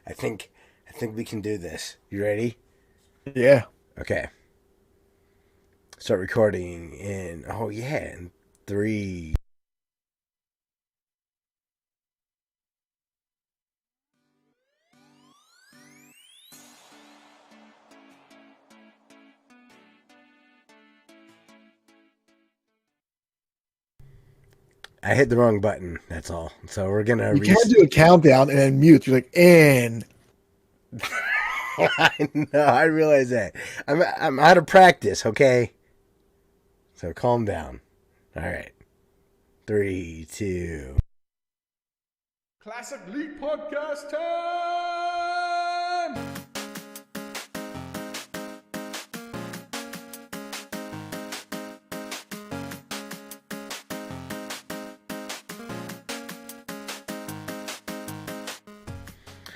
I think we can do this. You ready? Yeah. Okay. Start recording in three. I hit the wrong button. That's all. So we're gonna You can't do a countdown and then mute. You're like, and I know. I realize that. I'm out of practice. Okay. So calm down. All right. Three, two. Classic League Podcast time!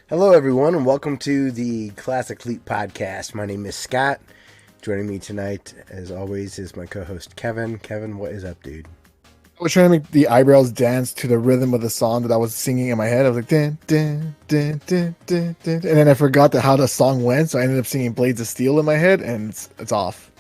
Hello, everyone, and welcome to the Classic Leap Podcast. My name is Scott. Joining me tonight, as always, is my co-host Kevin. Kevin, what is up, dude? I was trying to make the eyebrows dance to the rhythm of the song that I was singing in my head. I was like, dun, dun, dun, dun, dun, dun. And then I forgot how the song went, so I ended up singing Blades of Steel in my head, and it's off.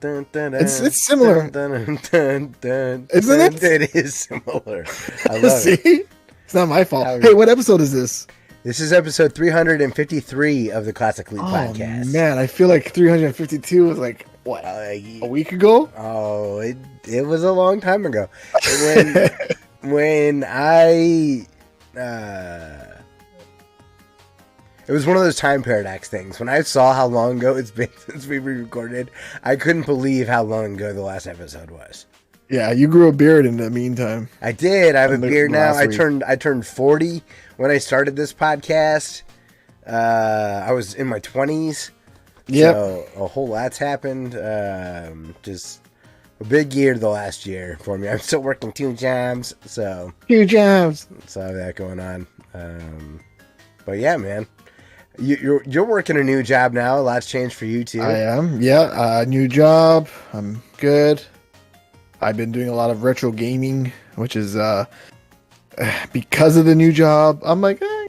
Dun, dun, dun, It's similar, dun, dun, dun, isn't it? It is similar. I love See? it. It's not my fault. How- Hey, what episode is this? This is episode 353 of the Classic Leap Oh, Podcast. man, I feel like 352 was like, what, a week ago? Oh, it was a long time ago. When I it was one of those time paradox things. When I saw how long ago it's been since we re-recorded, I couldn't believe how long ago the last episode was. Yeah, you grew a beard in the meantime. I did. I have a beard now. Last week. I turned 40 when I started this podcast. I was in my 20s. Yeah. So a whole lot's happened. Just a big year the last year for me. I'm still working 2 jobs, so Huge jobs. I have that going on. But yeah, man, you're working a new job now. A lot's changed for you too. I am. Yeah. New job. I'm good. I've been doing a lot of retro gaming, which is because of the new job. I'm like, I'm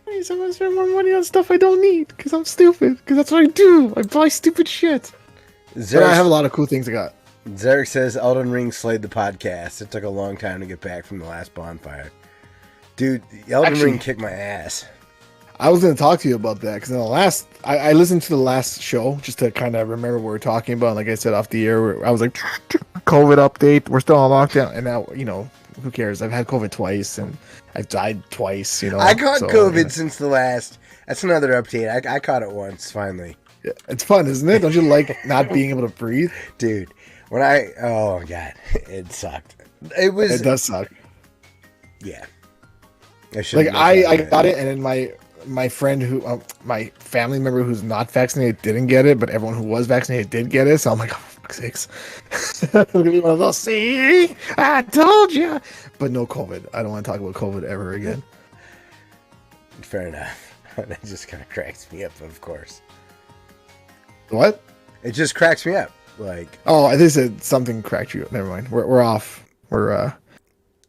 gonna spend more money on stuff I don't need because I'm stupid. Because that's what I do. I buy stupid shit. But I have a lot of cool things I got. Zarek says Elden Ring slayed the podcast. It took a long time to get back from the last bonfire. Dude, Elden Ring kicked my ass. I was going to talk to you about that because in the last, I listened to the last show just to kind of remember what we were talking about. And like I said off the air, I was like, COVID update. We're still on lockdown. And now, who cares? I've had COVID twice and I've died twice, I caught COVID since the last. That's another update. I caught it once, finally. Yeah, it's fun, isn't it? Don't you like not being able to breathe? Dude, oh God, it sucked. It does suck. Yeah. I got it, and then my friend my family member who's not vaccinated didn't get it, but everyone who was vaccinated did get it. So I'm like, oh, for fuck's sakes. I'm gonna be one of those. See, I told you. But no COVID. I don't want to talk about COVID ever again. Fair enough. That just kind of cracks me up, of course. What? It just cracks me up. Like, oh, I think said something cracked you. Never mind. We're off.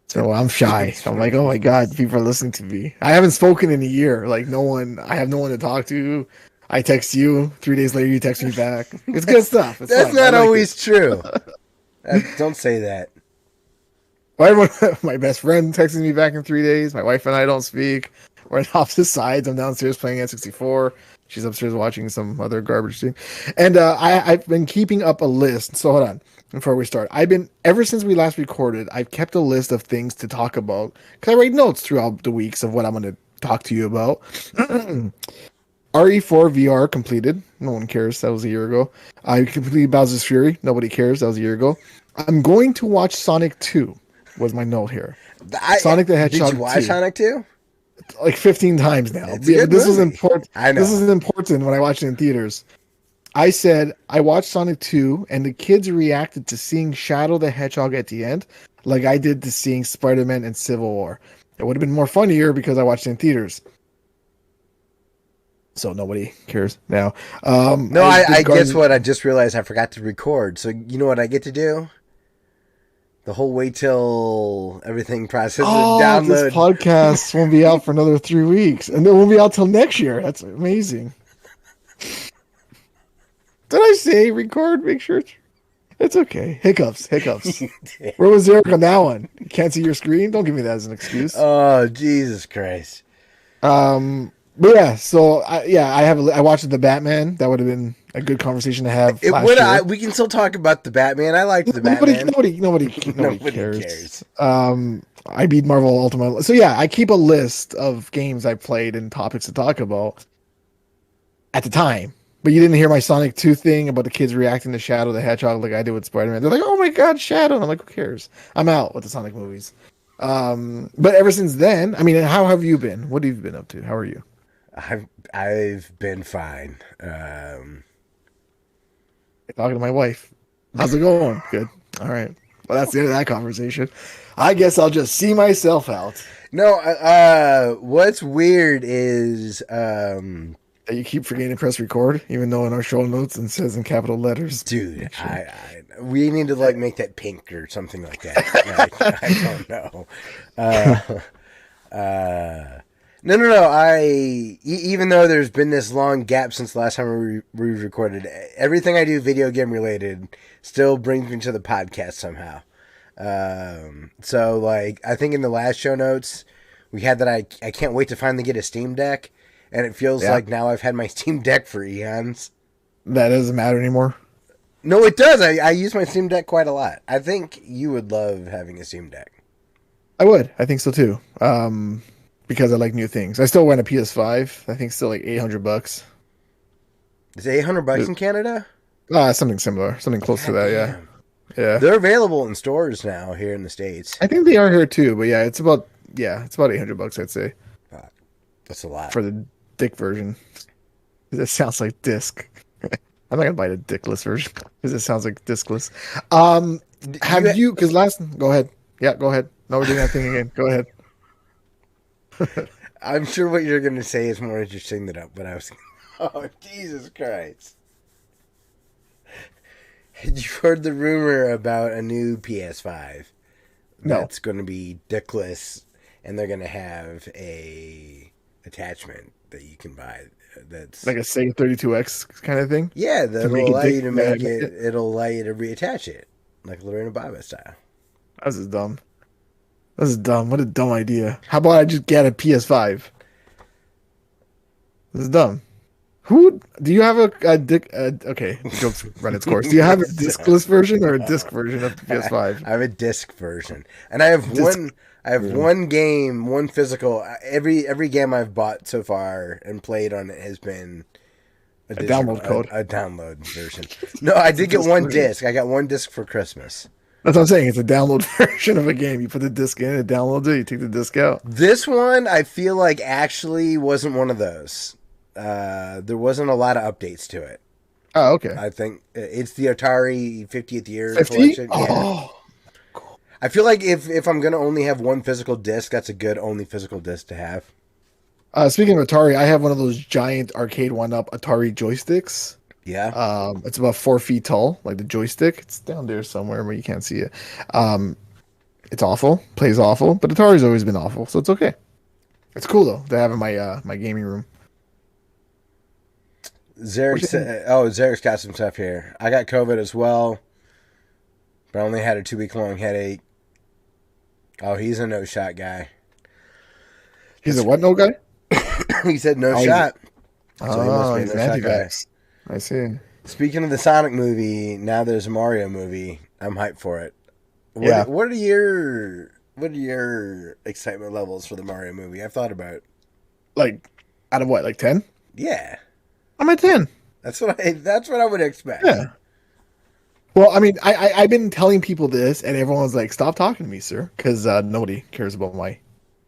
So I'm shy. So I'm like, oh my God, people are listening to me. I haven't spoken in a year. Like I have no one to talk to. I text you 3 days later, you text me back. It's good stuff. It's that's fun. not always true. Don't say that. Well, my best friend texted me back in 3 days. My wife and I don't speak. We're on opposite sides. I'm downstairs playing N64. She's upstairs watching some other garbage thing. And I've been keeping up a list. So hold on. Before we start, ever since we last recorded, I've kept a list of things to talk about because I write notes throughout the weeks of what I'm going to talk to you about. RE4 VR completed. No one cares. That was a year ago. I completed Bowser's Fury. Nobody cares. That was a year ago. I'm going to watch Sonic 2. Was my note here. Sonic the Hedgehog. Did you watch 2. Sonic 2? Like 15 times now. This was important. I know. This is important when I watched it in theaters. I said I watched Sonic 2 and the kids reacted to seeing Shadow the Hedgehog at the end like I did to seeing Spider-Man in Civil War. It would have been more funnier because I watched it in theaters. So nobody cares now. No, I guess what? I just realized I forgot to record. So you know what I get to do? The whole wait till everything processes Oh, download. this podcast won't be out for another 3 weeks, and it won't be out till next year. That's amazing. Did I say record? Make sure it's okay. Hiccups. Where was Eric on that one? You can't see your screen? Don't give me that as an excuse. Oh, Jesus Christ. But yeah, so I watched the Batman. That would have been a good conversation to have. We can still talk about the Batman. I liked the Batman. Nobody cares. I beat Marvel Ultimate. So yeah, I keep a list of games I played and topics to talk about at the time. But you didn't hear my Sonic 2 thing about the kids reacting to Shadow the Hedgehog like I did with Spider-Man. They're like, "Oh my God, Shadow!" And I'm like, "Who cares? I'm out with the Sonic movies." But ever since then, I mean, how have you been? What have you been up to? How are you? I've been fine. Talking to my wife. How's it going? Good. All right. Well, that's the end of that conversation. I guess I'll just see myself out. No, what's weird is that you keep forgetting to press record, even though in our show notes it says in capital letters. Dude, we need to like make that pink or something like that. I don't know. No. Even though there's been this long gap since the last time we recorded, everything I do video game related still brings me to the podcast somehow. So like I think in the last show notes we had that I can't wait to finally get a Steam Deck, and it feels like now I've had my Steam Deck for eons. That doesn't matter anymore. No, it does. I use my Steam Deck quite a lot. I think you would love having a Steam Deck. I would. I think so too. Because I like new things. I still rent a PS5. I think it's still like $800. Is it $800 in Canada? Something similar. Something close to that, yeah. Yeah. They're available in stores now here in the States. I think they are here too, but yeah, it's about $800, I'd say. That's a lot. For the dick version. It sounds like disc. I'm not gonna buy the dickless version because it sounds like discless. Go ahead. Yeah, go ahead. No, we're doing that thing again. Go ahead. I'm sure what you're going to say is more interesting than that, but I was... Oh, Jesus Christ. Had you heard the rumor about a new PS5? No. That's going to be dickless, and they're going to have a attachment that you can buy. That's like a Sega 32X kind of thing? Yeah, that'll allow you to make it. It'll allow you to reattach it, like Lorena Bobbitt style. This is dumb. This is dumb. What a dumb idea. How about I just get a PS5? This is dumb. Do you have a disc? Okay, the joke's run its course. Do you have a discless version or a disc version of the PS5? I have a disc version, and I have one game, one physical. Every game I've bought so far and played on it has been a download code, a download version. No, I did get one disc. I got one disc for Christmas. That's what I'm saying. It's a download version of a game. You put the disc in, it downloads it. You take the disc out. This one, I feel like actually wasn't one of those. There wasn't a lot of updates to it. Oh, okay. I think it's the Atari 50th year 50? collection. Oh, yeah. Cool. I feel like if I'm gonna only have one physical disc, that's a good only physical disc to have. Speaking of Atari, I have one of those giant arcade one-up Atari joysticks. Yeah. It's about 4 feet tall, like the joystick. It's down there somewhere where you can't see it. It's awful. Plays awful, but Atari's always been awful, so it's okay. It's cool though to have in my gaming room. Zarek's got some stuff here. I got COVID as well, but I only had a 2-week long headache. Oh, he's a no shot guy. He's a what no guy? He said no shot. So he must be a no shot guy. I see. Speaking of the Sonic movie, now there's a Mario movie. I'm hyped for it. What are your excitement levels for the Mario movie? I've thought about it. Like out of what, like 10? Yeah. I'm at 10. That's what I would expect. Yeah. Well, I mean, I've been telling people this, and everyone's like, "Stop talking to me, sir," because nobody cares about my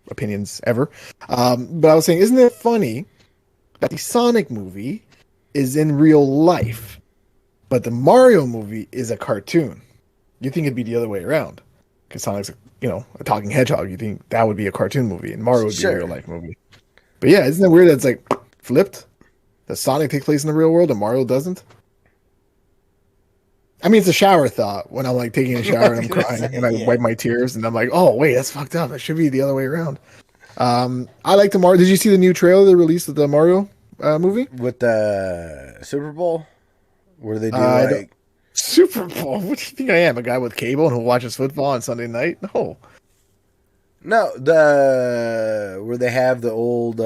opinions ever. But I was saying, isn't it funny that the Sonic movie is in real life, but the Mario movie is a cartoon? You think it'd be the other way around, because Sonic's a talking hedgehog. You think that would be a cartoon movie, and Mario would be a real life movie. But yeah, isn't it weird that it's like flipped? That Sonic takes place in the real world and Mario doesn't? I mean, it's a shower thought when I'm like taking a shower and I'm gonna crying say, and I yeah. wipe my tears and I'm like, oh wait, that's fucked up. It should be the other way around. I like the Mario. Did you see the new trailer they released of the Mario movie? With the Super Bowl, where they do I don't, like Super Bowl. What do you think I am? A guy with cable and who watches football on Sunday night? No. no the where they have the old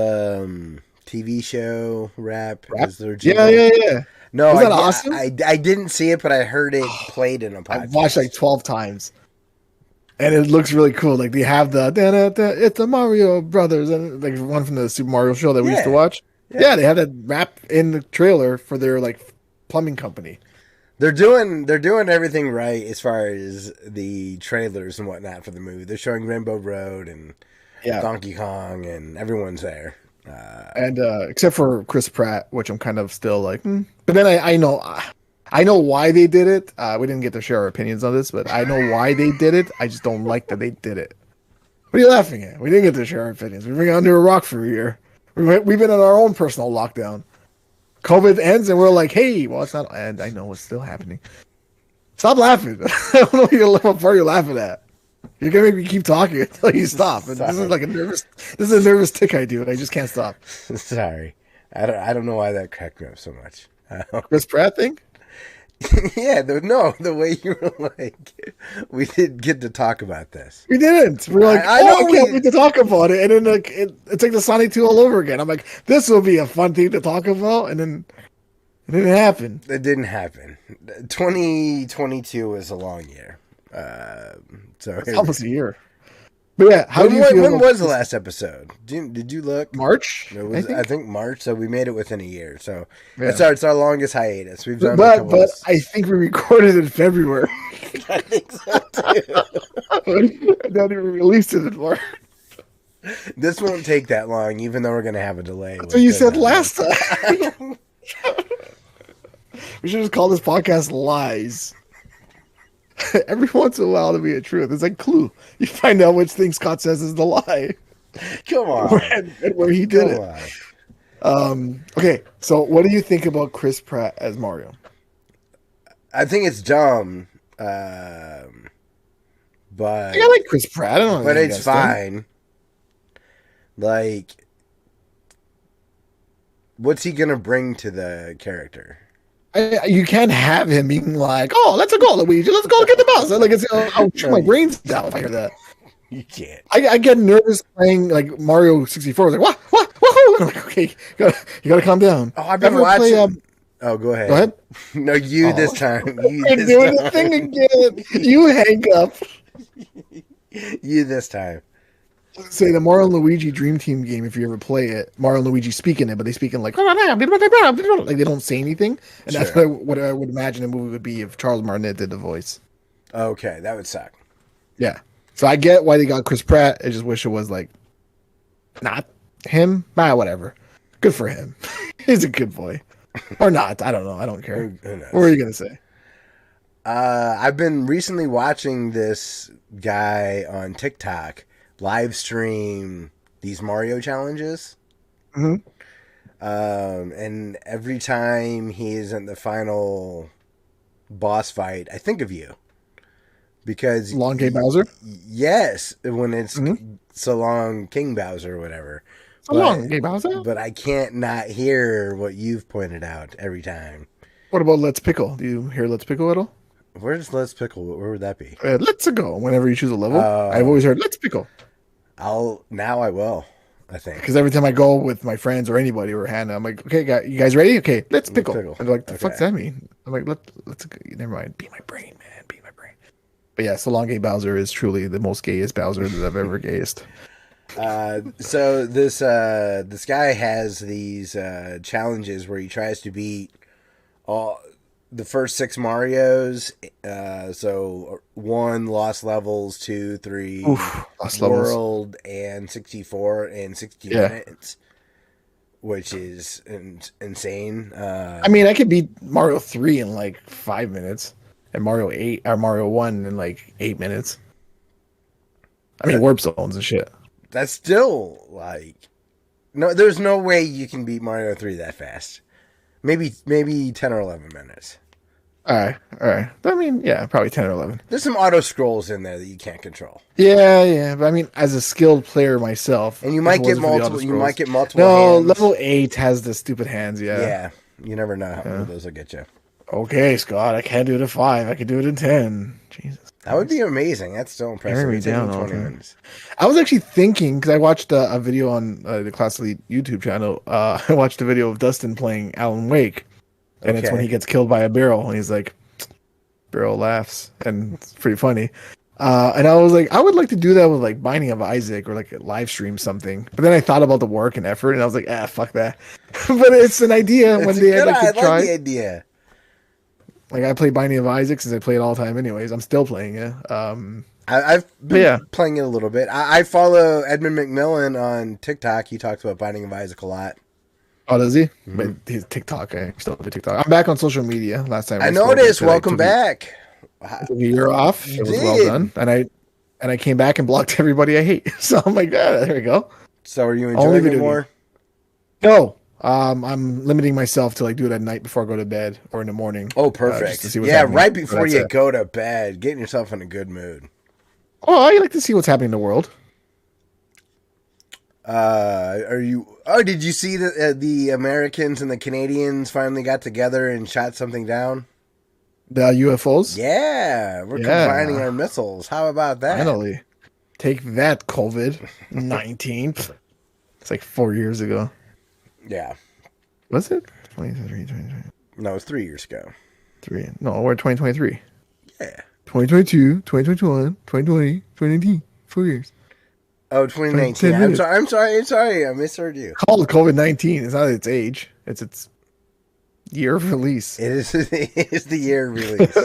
TV show rap Rap? as their Yeah, jingle. yeah, yeah. No, Was that awesome? I didn't see it, but I heard it played in a I've watched like podcast. 12 times. And it looks really cool. Like they have the it's the Mario Brothers and like one from the Super Mario show that we used to Yeah, watch. yeah. Yeah, they had that rap in the trailer for their like plumbing company. They're doing everything right as far as the trailers and whatnot for the movie. They're showing Rainbow Road and Yeah. Donkey Kong, and everyone's there. And except for Chris Pratt, which I'm kind of still like, but then I know why they did it. We didn't get to share our opinions on this, but I know why they did it. I just don't like that they did it. What are you laughing at? We didn't get to share our opinions. We've been under a rock for a year. We've been in our own personal lockdown. COVID ends and we're like, hey, well, it's not, and I know it's still happening. Stop laughing. I don't know what part you're laughing at. You're gonna make me keep talking until you stop. And this is like this is a nervous tick I do, and I just can't stop. Sorry, I don't know why that cracked me up so much. Chris Pratt thing? Yeah, the way you were like, we didn't get to talk about this. We didn't. We're like, I know I can't wait to talk about it. And then like it's like the Sonic 2 all over again. I'm like, this will be a fun thing to talk about, and then it didn't happen. It didn't happen. 2022 was a long year. So It's almost a year. But yeah, how do you feel? when about was the this? last episode? Did you look? March? It was, I think March, so we made it within a year. So Yeah. it's our longest hiatus. We've done a But couple of, I think we recorded in February. I think so too. And then we released it in March. This won't take that long, even though we're gonna have a delay. That's what you said last time. We should just call this podcast Lies. Every once in a while, to be a truth. It's like Clue. You find out which thing Scott says is the lie, Come on, and where he did come it. on. Okay, so what do you think about Chris Pratt as Mario? I think it's dumb, but I like Chris Pratt. I don't know. but anything it's against him. fine. Like, what's he gonna bring to the character? You can't have him being like, "Oh, let's go, Luigi. Let's go get the mouse." Like, I'll chew my brains down if I hear that. You can't. I get nervous playing like Mario 64. I was like, what? Woohoo! I'm like, okay, you gotta calm down. Oh, I've been Ever watching. play, Oh, go ahead. Go ahead. No, you Oh. this time. You You're this doing the time. thing again. You hang up. You this time. Say the Mario and Luigi Dream Team game. If you ever play it, Mario and Luigi speak in it, but they speak in like they don't say anything, and that's Sure. what I would imagine a movie would be if Charles Martinet did the voice. Okay, that would suck. Yeah. So I get why they got Chris Pratt. I just wish it was like not him. Whatever. Good for him. He's a good boy. Or not. I don't know. I don't care. Who knows? What were you gonna say? I've been recently watching this guy on TikTok live stream these Mario challenges. Mm-hmm. And every time he's in the final boss fight, I think of you. Because Long Game Bowser? yes, when it's Mhm. so long King Bowser or whatever. So long Game Bowser? But I can't not hear what you've pointed out every time. What about Let's Pickle? Do you hear Let's Pickle at all? Where's Let's Pickle? Where would that be? Let's Go. Whenever you choose a level, I've always heard Let's Pickle. I will. I think. Because every time I go with my friends or anybody or Hannah, I'm like, okay, you guys ready? Okay, let's pickle. Pickle. And they're like, the Okay. fuck's that mean? I'm like, let's never mind. Be my brain, man. Be my brain. But yeah, so long Game Bowser is truly the most gayest Bowser that I've ever gayest. So this guy has these challenges where he tries to beat all the first 6 Marios. So 1 Lost Levels, 2, 3 Oof, Lost Levels. World, and 64 in 60 Yeah. minutes, which is insane. I mean, I could beat Mario 3 in like 5 minutes and Mario 8 or Mario 1 in like 8 minutes. I mean, warp zones and shit. That's still like no. There's no way you can beat Mario 3 that fast. Maybe 10 or 11 minutes. All right. I mean, yeah, probably 10 or 11. There's some auto scrolls in there that you can't control, Yeah, yeah. But I mean, as a skilled player myself, and you if might it get wasn't for the multiple. You might auto-scrolls- get multiple No, hands. level 8 has the stupid hands, yeah. Yeah, you never know how those will get you. Okay, Scott, I can't do it at 5. I can do it in 10. Jesus. That would be amazing. That's still impressive. Tearing me It's down taking all 20 the time. minutes. I was actually thinking, because I watched a video on the Class Elite YouTube channel. I watched a video of Dustin playing Alan Wake. And it's when he gets killed by a barrel. And he's like, barrel laughs. And it's pretty funny. And I was like, I would like to do that with like Binding of Isaac or like a live stream something. But then I thought about the work and effort. And I was like, fuck that. But it's an idea. One day I'd like to try. I like the idea. Like, I play Binding of Isaac since I play it all the time anyways. I'm still playing it. I've been playing it a little bit. I follow Edmund McMillan on TikTok. He talks about Binding of Isaac a lot. Oh, does he? Mm-hmm. But he's TikTok. I still have a TikTok. I'm back on social media. Last time I noticed. Welcome back. I took a year off. It was well done. And I came back and blocked everybody I hate. So I'm like, there we go. So are you enjoying it more? No. I'm limiting myself to like do it at night before I go to bed or in the morning. Oh, perfect. To see what's happening. Right before you go to bed, getting yourself in a good mood. Oh, I like to see what's happening in the world. Did you see that the Americans and the Canadians finally got together and shot something down? The UFOs? Yeah, we're combining our missiles. How about that? Finally. Take that, COVID-19. It's like 4 years ago. Yeah. Was it? 2023, 2020. No, it's 3 years ago. No, we're 2023. Yeah. 2022, 2021, 2020, 2019. 4 years. Oh, 2019. I'm sorry. I misheard you. Called COVID-19. It's not its age. It's its year of release. It is the year of release.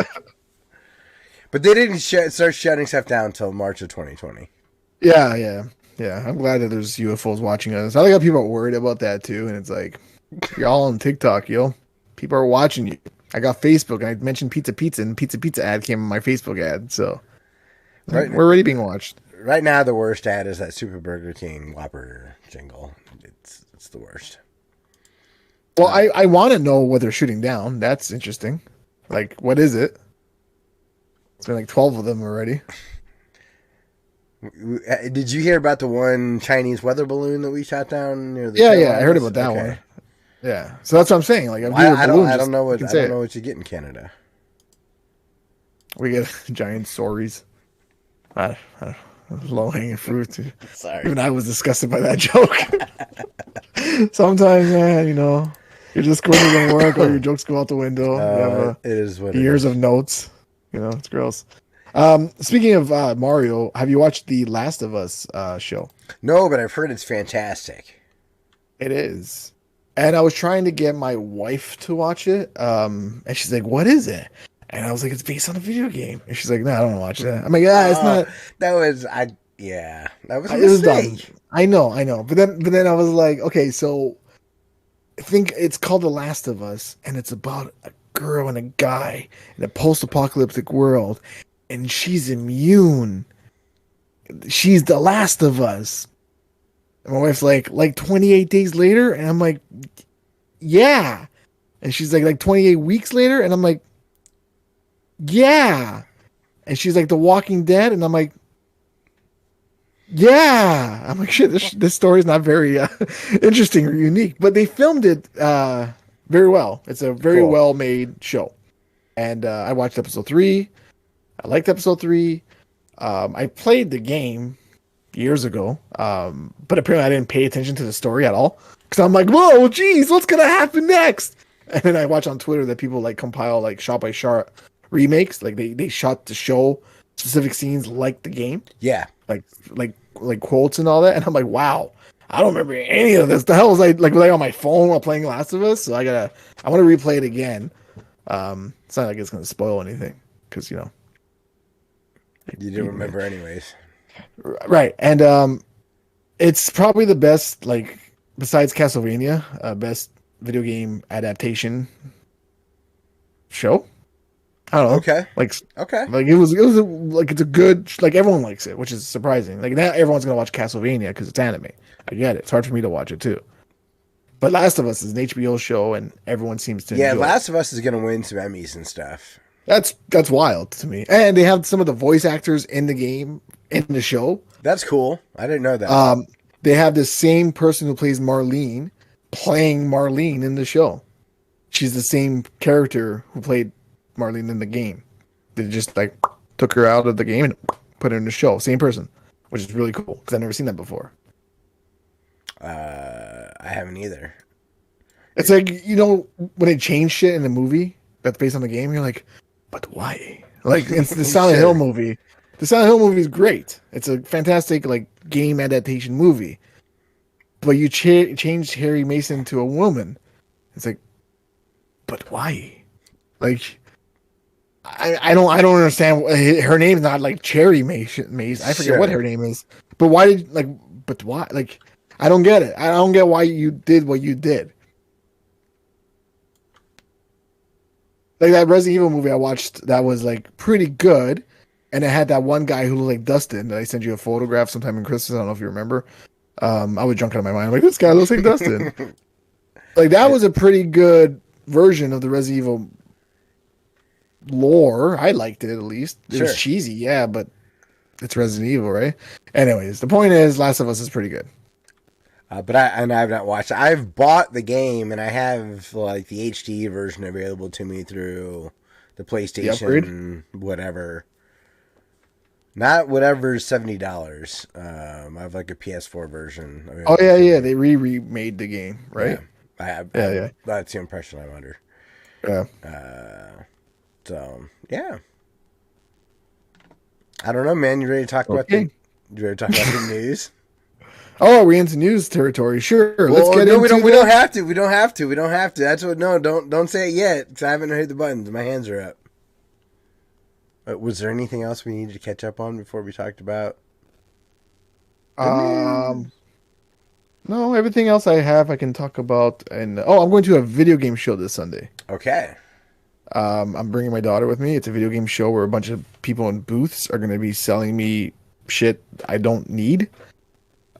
But they didn't start shutting stuff down until March of 2020. Yeah. I'm glad that there's UFOs watching us. I think how people are worried about that too. And it's like, you're all on TikTok, yo. People are watching you. I got Facebook. I mentioned Pizza, and Pizza ad came in my Facebook ad. So we're already being watched. Right now, the worst ad is that Super Burger King Whopper jingle. It's the worst. Well, I want to know what they're shooting down. That's interesting. Like, what is it? It's been like 12 of them already. Did you hear about the one Chinese weather balloon that we shot down near the? Yeah, I heard about that one. Yeah, so that's what I'm saying. Like, I don't know what you get in Canada. We get giant stories. Low hanging fruit. Sorry, even I was disgusted by that joke. Sometimes, man, you're just going to work, or your jokes go out the window. It is what years of notes. It's gross. Speaking of Mario, have you watched the Last of Us show? No, but I've heard it's fantastic. It is. And I was trying to get my wife to watch it. And she's like, what is it? And I was like, it's based on a video game. And she's like, no, I don't want to watch that. I'm like, it's not. That was a mistake. It was dumb. I know. But then I was like, okay, so I think it's called The Last of Us. And it's about a girl and a guy in a post-apocalyptic world. And she's immune. She's the Last of Us. And my wife's like 28 days later? And I'm like, yeah. And she's like 28 weeks later? And I'm like, yeah. And she's like, The Walking Dead? And I'm like, yeah. I'm like, shit, this story is not very interesting or unique. But they filmed it very well. It's a very well-made show. And I watched episode 3. I liked episode 3. I played the game years ago, but apparently I didn't pay attention to the story at all. Because I'm like, whoa, geez, what's going to happen next? And then I watch on Twitter that people compile shot by shot remakes. Like they shot to show specific scenes like the game. Yeah. Like quotes and all that. And I'm like, wow, I don't remember any of this. The hell was I like on my phone while playing Last of Us? So I want to replay it again. It's not like it's going to spoil anything because, you didn't remember anyways. Right. And it's probably the best, besides Castlevania, best video game adaptation show. I don't know. Okay. It was it's a good, everyone likes it, which is surprising. Now everyone's going to watch Castlevania because it's anime. I get it. It's hard for me to watch it too. But Last of Us is an HBO show, and everyone seems to enjoy Last of Us is gonna win some Emmys and stuff. That's wild to me. And they have some of the voice actors in the game, in the show. That's cool. I didn't know that. They have the same person who plays Marlene playing Marlene in the show. She's the same character who played Marlene in the game. They just like took her out of the game and put her in the show. Same person, which is really cool because I've never seen that before. I haven't either. It's like, you know, when they change shit in the movie that's based on the game, you're like, but why? Like, it's the Silent Hill movie. The Silent Hill movie is great. It's a fantastic like game adaptation movie. But you changed Harry Mason to a woman. It's like, but why? Like, I don't understand. Her name's not like Cherry Maze. I forget what her name is. But why did But why? Like, I don't get it. I don't get why you did what you did. Like that Resident Evil movie I watched that was like pretty good, and it had that one guy who looked like Dustin that I sent you a photograph sometime in Christmas. I don't know if you remember. I was drunk out of my mind. I'm like, this guy looks like Dustin. Like that was a pretty good version of the Resident Evil lore. I liked it at least. It was cheesy, yeah, but it's Resident Evil, right? Anyways, the point is, Last of Us is pretty good. But I've not watched it. I've bought the game and I have like the HD version available to me through the PlayStation, whatever. Not whatever's $70. I have like a PS4 version. Oh yeah. They remade the game, right? Yeah. That's the impression I'm under. Yeah. So yeah. I don't know, man. You ready to talk about the news? Oh, are we into news territory? Sure. Let's get into it. We don't have to. We don't have to. That's what. No, don't say it yet. Because I haven't hit the buttons. My hands are up. Was there anything else we needed to catch up on before we talked about? No, everything else I have I can talk about. And I'm going to a video game show this Sunday. Okay. I'm bringing my daughter with me. It's a video game show where a bunch of people in booths are going to be selling me shit I don't need.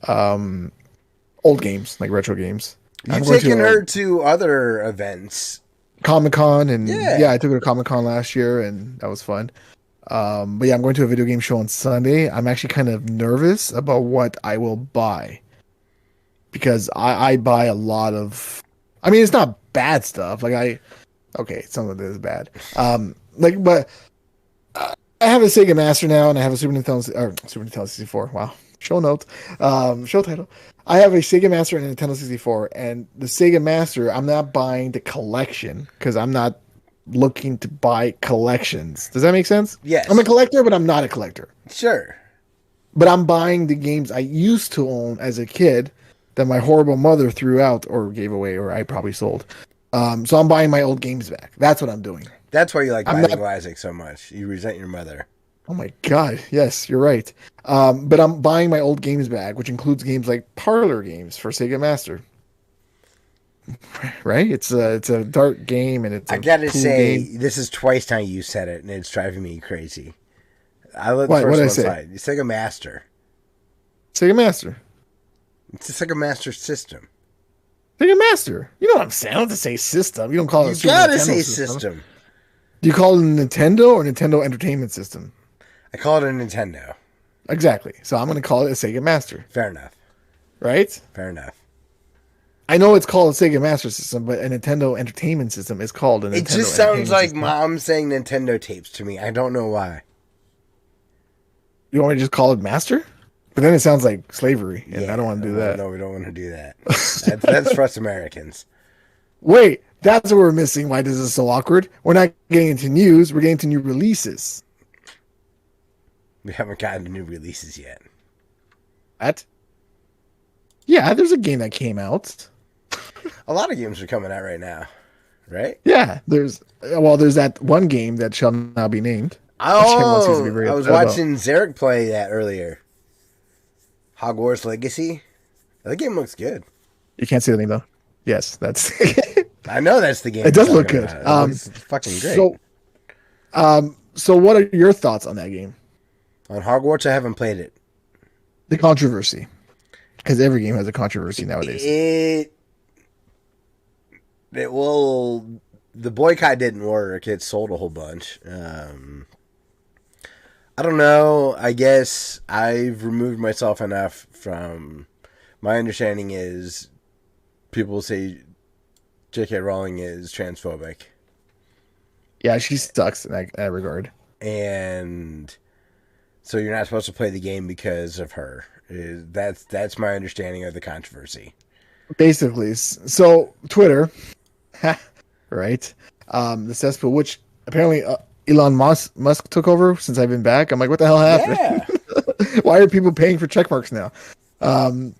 Old games, like retro games. You've taken her to other events. Comic-Con, and I took her to Comic-Con last year, and that was fun. But yeah, I'm going to a video game show on Sunday. I'm actually kind of nervous about what I will buy. Because I buy a lot of... I mean, it's not bad stuff. Okay, some of it is bad. But I have a Sega Master now, and I have a Super Nintendo 64. Wow. Show notes. Show title. I have a Sega Master and a Nintendo 64, and the Sega Master, I'm not buying the collection because I'm not looking to buy collections. Does that make sense? Yes. I'm a collector, but I'm not a collector. Sure. But I'm buying the games I used to own as a kid that my horrible mother threw out or gave away or I probably sold. So I'm buying my old games back. That's what I'm doing. That's why you like Binding of Isaac so much. You resent your mother. Oh my God. Yes, you're right. But I'm buying my old games back, which includes games like parlor games for Sega Master. Right? It's a dark game, and it's. I gotta say, game. This is twice now you said it, and it's driving me crazy. I let the what first I one say? slide. Sega Master. Sega Master. It's a Sega Master system. Sega Master. You know what I'm saying? I don't have to say system. You don't call it. You gotta say system. Do you call it a Nintendo or Nintendo Entertainment System? I call it a Nintendo. Exactly. So I'm going to call it a Sega Master. Fair enough. Right? Fair enough. I know it's called a Sega Master System, but a Nintendo Entertainment System is called a Nintendo. It just sounds like system. Mom saying Nintendo tapes to me. I don't know why. You want me to just call it Master? But then it sounds like slavery, and I don't want to do that. No, we don't want to do that. That's for us Americans. Wait, that's what we're missing. Why this is so awkward? We're not getting into news. We're getting to new releases. We haven't gotten to new releases yet. What? Yeah, there's a game that came out. A lot of games are coming out right now, right? Yeah, there's that one game that shall not be named. Oh, I was watching Zarek play that earlier. Hogwarts Legacy. That game looks good. You can't say the name though. Yes, that's. I know that's the game. It does look good. It looks fucking great. So what are your thoughts on that game? On Hogwarts, I haven't played it. The controversy, because every game has a controversy nowadays. Well, the boycott didn't work. It sold a whole bunch. I don't know. I guess I've removed myself enough from. My understanding is people say J.K. Rowling is transphobic, Yeah, she sucks in that regard. and so you're not supposed to play the game because of her. That's my understanding of the controversy. Basically, so Twitter, right? The cesspool, which apparently Elon Musk took over since I've been back. I'm like, what the hell happened? Yeah. Why are people paying for check marks now?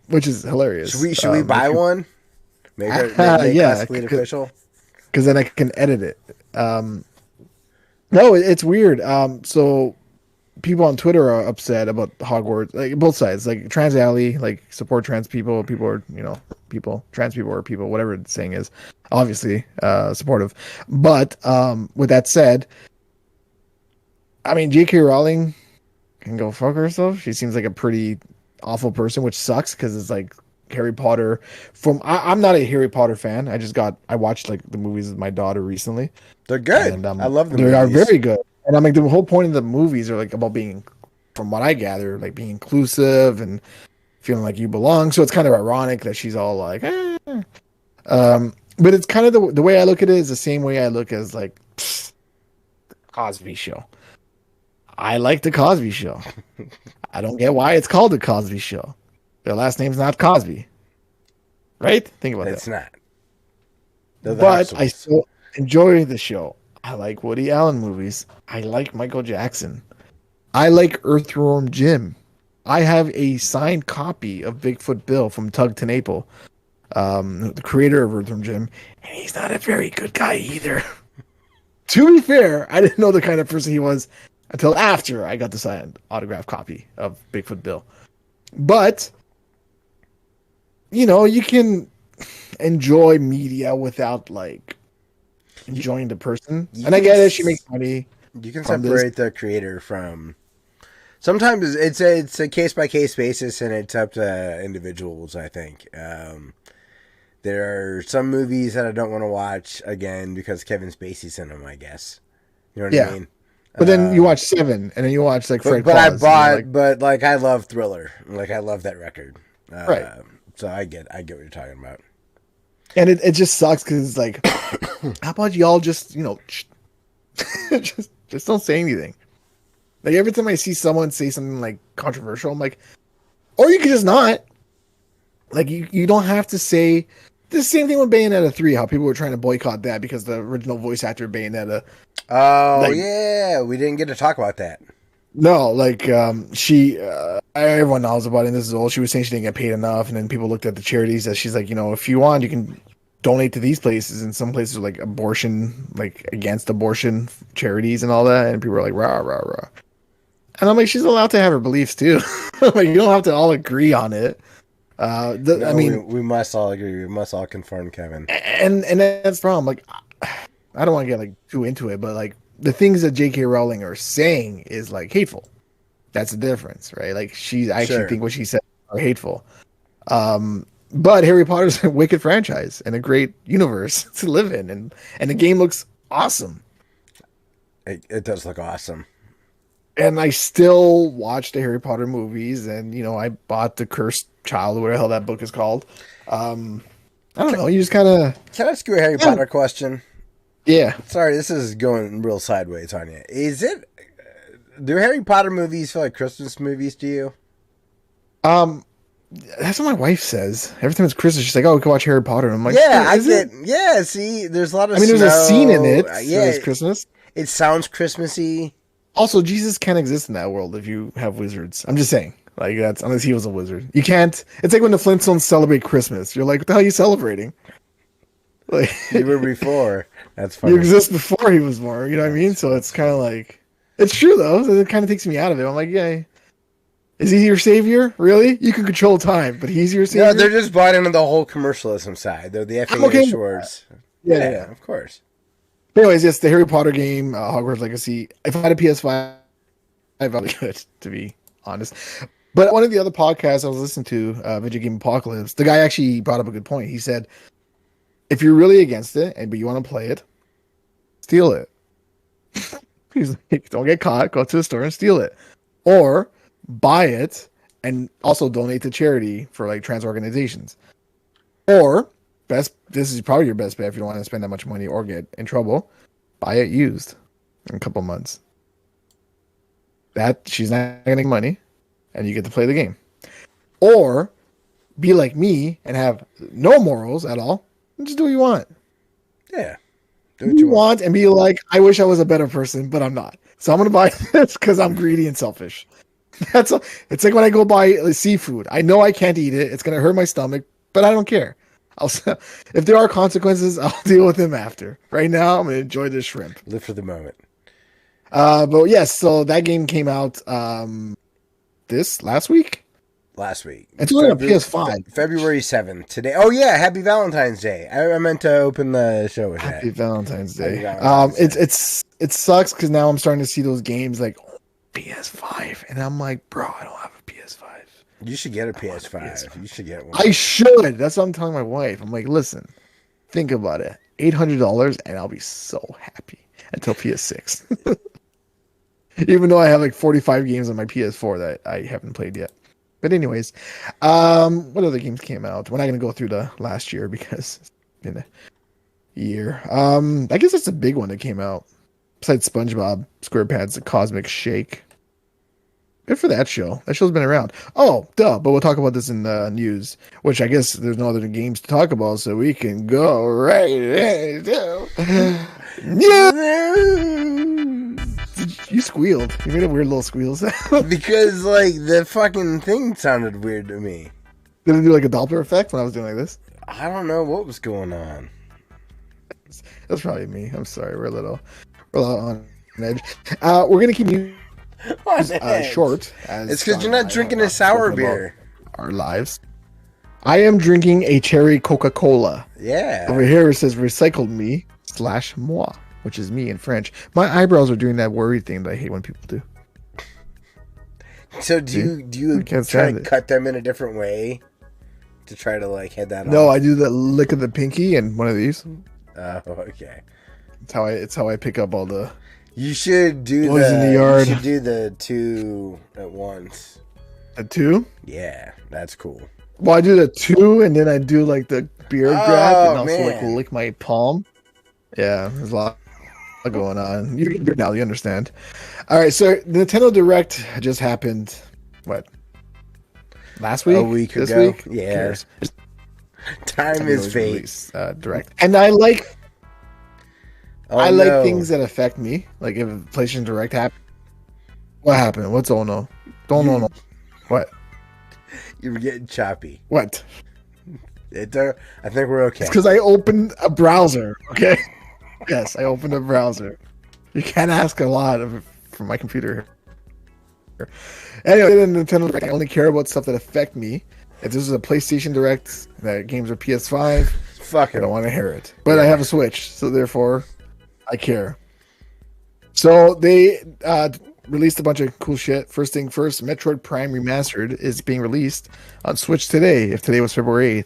Which is hilarious. Should we buy one? Make us fleet official. Because then I can edit it. No, it's weird. So people on Twitter are upset about Hogwarts, like both sides, like Trans Alley, like support trans people. People are, trans people are people, whatever the saying is, obviously supportive. But with that said, I mean, J.K. Rowling can go fuck herself. She seems like a pretty awful person, which sucks because it's like Harry Potter. I'm not a Harry Potter fan. I watched like the movies with my daughter recently. They're good. And, I love them. They are very good. And I'm like, the whole point of the movies are like about being, from what I gather, like being inclusive and feeling like you belong. So it's kind of ironic that she's all like, eh. But it's kind of the way I look at it is the same way I look as like Cosby Show. I like the Cosby Show. I don't get why it's called the Cosby Show. Their last name's not Cosby, right? Think about It's that. not. But I still enjoy the show. I like Woody Allen movies. I like Michael Jackson. I like Earthworm Jim. I have a signed copy of Bigfoot Bill from Tug to Naple, the creator of Earthworm Jim, and he's not a very good guy either. To be fair, I didn't know the kind of person he was until after I got the signed autographed copy of Bigfoot Bill. But, you can enjoy media without, like, enjoying the person. And I get it, she makes money. You can separate the creator from... Sometimes it's a case-by-case basis, and it's up to individuals, I think. There are some movies that I don't want to watch, again, because Kevin Spacey's in them, I guess. You know what I mean? But then you watch Seven, and then you watch like Fred Claus. But I love Thriller. Like, I love that record. Right. So I get what you're talking about. And it just sucks because it's like, how about y'all just, just don't say anything. Like every time I see someone say something like controversial, I'm like, or you could just not. Like you don't have to say the same thing with Bayonetta 3, how people were trying to boycott that because the original voice actor of Bayonetta. Oh, yeah. We didn't get to talk about that. No, like everyone knows about it. And this is old. She was saying she didn't get paid enough. And then people looked at the charities that she's like, if you want, you can donate to these places. And some places are like abortion, like against abortion charities and all that. And people are like, rah, rah, rah. And I'm like, she's allowed to have her beliefs too. Like, you don't have to all agree on it. I mean, we must all agree. We must all confirm, Kevin. And that's the problem. Like, I don't want to get like too into it, but like the things that J.K. Rowling are saying is like hateful. That's the difference, right? Like I actually think what she said are hateful. But Harry Potter's a wicked franchise and a great universe to live in, and the game looks awesome. It does look awesome. And I still watch the Harry Potter movies, and I bought The Cursed Child, or whatever the hell that book is called. I don't know. You just kind of... Can I ask you a Harry Potter question? Yeah. Sorry, this is going real sideways on you. Do Harry Potter movies feel like Christmas movies to you? That's what my wife says. Every time it's Christmas, she's like, "Oh, we can watch Harry Potter." And I'm like, "Yeah, yeah." See, there's a lot of. There's a scene in it. Yeah, it's Christmas. It sounds Christmassy. Also, Jesus can't exist in that world if you have wizards. I'm just saying, like that's unless he was a wizard. You can't. It's like when the Flintstones celebrate Christmas. You're like, what the hell are you celebrating? Like you were before. That's funny. You exist before he was born. You know what I mean? So it's kind of like, it's true though. So it kind of takes me out of it. I'm like, yeah. Is he your savior? Really? You can control time, but he's your savior? No, they're just bought into the whole commercialism side. They're the FAA shorts. Yeah, of course. Anyways, yes, the Harry Potter game, Hogwarts Legacy. If I had a PS5, I'd probably could, to be honest. But one of the other podcasts I was listening to, Video Game Apocalypse, the guy actually brought up a good point. He said, If you're really against it, but you want to play it, steal it. He's like, don't get caught. Go to the store and steal it, or buy it and also donate to charity for like trans organizations. Or this is probably your best bet if you don't want to spend that much money or get in trouble. Buy it used in a couple months. That she's not getting money, and you get to play the game. Or be like me and have no morals at all and just do what you want. Yeah. Do what you want and be like, I wish I was a better person, but I'm not. So I'm going to buy this because I'm greedy and selfish. It's like when I go buy seafood. I know I can't eat it. It's going to hurt my stomach, but I don't care. If there are consequences, I'll deal with them after. Right now, I'm going to enjoy this shrimp. Live for the moment. But yes, so that game came out last week? Last week. It's only on PS5. February 7th. Today. Oh, yeah. Happy Valentine's Day. I meant to open the show with that. Happy Valentine's Day. It sucks because now I'm starting to see those games like PS5. And I'm like, bro, I don't have a PS5. You should get a PS5. You should get one. I should. That's what I'm telling my wife. I'm like, listen, think about it. $800 and I'll be so happy until PS6. Even though I have like 45 games on my PS4 that I haven't played yet. But anyways, what other games came out? We're not going to go through the last year because it's been a year. I guess that's a big one that came out. Besides SpongeBob SquarePants, The Cosmic Shake. Good for that show. That show's been around. Oh, duh. But we'll talk about this in the news, which I guess there's no other games to talk about, so we can go right into news. You squealed. You made a weird little squeal sound. Because, like, the fucking thing sounded weird to me. Did it do like a Doppler effect when I was doing like this? I don't know what was going on. That's probably me. I'm sorry. We're a little on edge. We're gonna keep you short. It's because you're not drinking a sour beer. Our lives. I am drinking a cherry Coca-Cola. Yeah. Over here it says "recycled me" /moi, which is me in French. My eyebrows are doing that worried thing that I hate when people do. So do you try to cut them in a different way to try to like head that off? No, I do the lick of the pinky and one of these. Oh, okay. It's how I pick up all the. You should do boys in the yard. You should do the two at once. A two? Yeah, that's cool. Well, I do the two, and then I do like the beard grab, and also like lick my palm. Yeah, there's a lot going on. You understand. All right, so Nintendo Direct just happened. What? Last week? A week this ago. Week? Yeah. Time is fate. Direct, and I like. Like things that affect me. Like if PlayStation Direct happened. What happened? What's oh no? Don't know. What? You were getting choppy. What? I think we're okay. It's because I opened a browser. Okay. Yes, I opened a browser. You can't ask a lot from my computer. Anyway, the Nintendo Direct, I only care about stuff that affect me. If this is a PlayStation Direct, that games are PS5, fuck it. I don't want to hear it. But I have a Switch, so therefore, I care. So they released a bunch of cool shit. First thing first, Metroid Prime Remastered is being released on Switch today. If today was February 8th,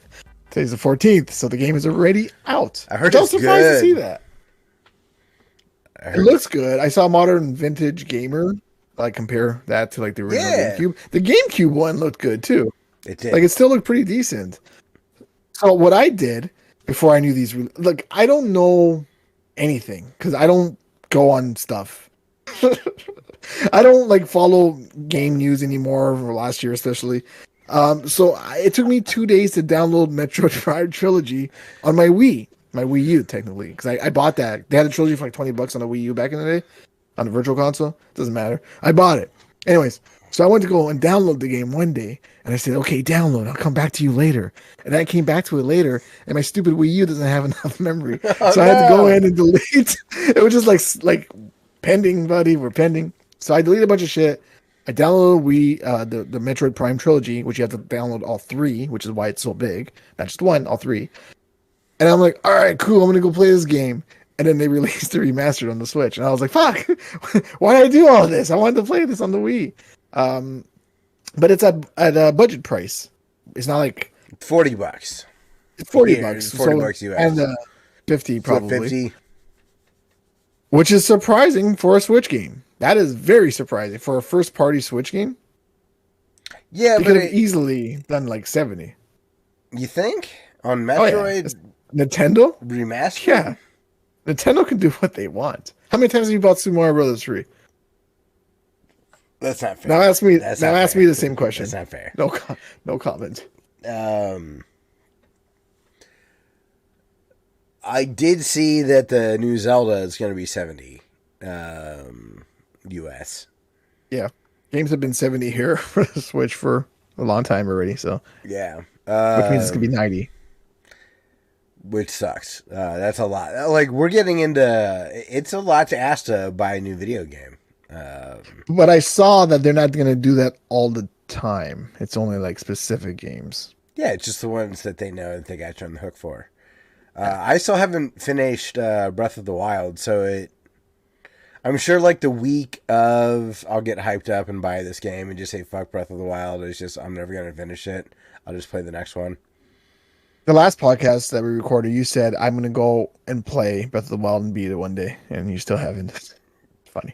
today's the 14th, so the game is already out. I heard it's good. I was surprised to see that. It looks good. I saw Modern Vintage Gamer compare that to like the original GameCube. The GameCube one looked good too. It did. Like it still looked pretty decent. So what I did before I knew these, like I don't know anything because I don't go on stuff. I don't like follow game news anymore, for last year especially. So it took me 2 days to download Metroid Prime Trilogy on my Wii U technically, because I bought that. They had the trilogy for like $20 on the Wii U back in the day, on the Virtual Console. Doesn't matter. I bought it. Anyways, so I went to go and download the game one day, and I said, okay, download. I'll come back to you later. And I came back to it later, and my stupid Wii U doesn't have enough memory, so I had to go in and delete. It was just like pending, buddy. We're pending. So I deleted a bunch of shit. I downloaded the Metroid Prime Trilogy, which you have to download all three, which is why it's so big. Not just one, all three. And I'm like, all right, cool. I'm going to go play this game. And then they released the remastered on the Switch. And I was like, fuck, why did I do all this? I wanted to play this on the Wii. But it's at a budget price. It's not like $40. It's $40 Here, bucks. it's 40 So, bucks US. and 50 Flip probably. 50. Which is surprising for a Switch game. That is very surprising for a first party Switch game. Yeah, They but could have easily done like 70. you think? On Oh yeah. Metroid Nintendo? Remastered? Yeah. Nintendo can do what they want. How many times have you bought Super Mario Brothers 3? That's not fair. Now ask me That's now not ask fair. me the same question. That's not fair. No comment. I did see that the new Zelda is going to be 70 US. Yeah. Games have been 70 here for the Switch for a long time already, so Yeah. which means it's gonna be 90. Which sucks. That's a lot. Like, we're getting into... It's a lot to ask to buy a new video game. But I saw that they're not gonna do that all the time. It's only like specific games. Yeah, it's just the ones that they know that they got you on the hook for. I still haven't finished Breath of the Wild, so I'm sure like the week of I'll get hyped up and buy this game and just say fuck Breath of the Wild. It's just I'm never gonna finish it. I'll just play the next one. The last podcast that we recorded, you said I'm gonna go and play Breath of the Wild and beat it one day, and you still haven't. It's funny.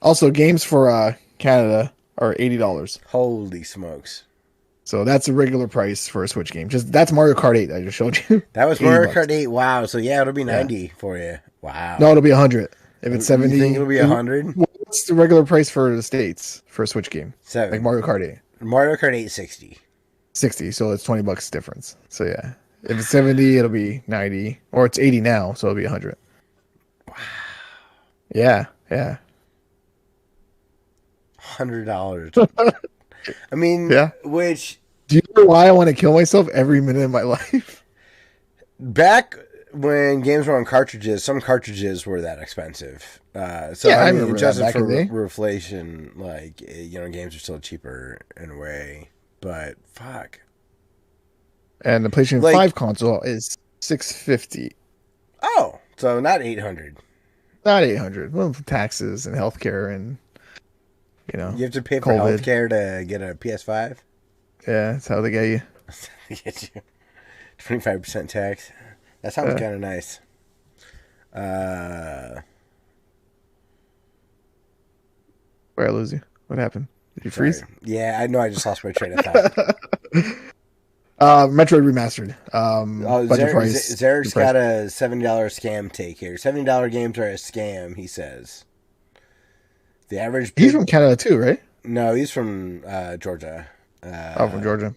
Also, games for Canada are $80. Holy smokes! So that's a regular price for a Switch game. That's Mario Kart 8 I just showed you. That was 80 Mario bucks. Kart 8. Wow. So yeah, it'll be 90 for you. Wow. No, it'll be 100. If it's 70, You think it'll be 100? What's the regular price for the States for a Switch game? 7. Like Mario Kart 8. Mario Kart 8 60. 60, so it's $20 difference. So yeah. If it's 70, it'll be 90. Or it's 80 now, so it'll be 100. Wow. Yeah. $100. I mean, Yeah. which Do you know why I want to kill myself every minute of my life? back when games were on cartridges, some cartridges were that expensive. So Yeah, I I mean, remember that adjusted back for in the day. reflation, like games are still cheaper in a way. But fuck. And the PlayStation Like- 5 console is $650, Oh, so not 800. not $800. Well, taxes and healthcare and You have to pay for COVID. healthcare to get a PS5. yeah, that's how they get you. They get you 25% tax. That sounds kind of nice. Where I lose you? What happened? Did you freeze? Sorry. Yeah, I know. I just lost my train of thought. Metroid Remastered. Oh, Budget price. Zarek's good price. got a $70 scam take here. $70 games are a scam, he says. The average. He's from Canada too, right? No, he's from Georgia. From Georgia.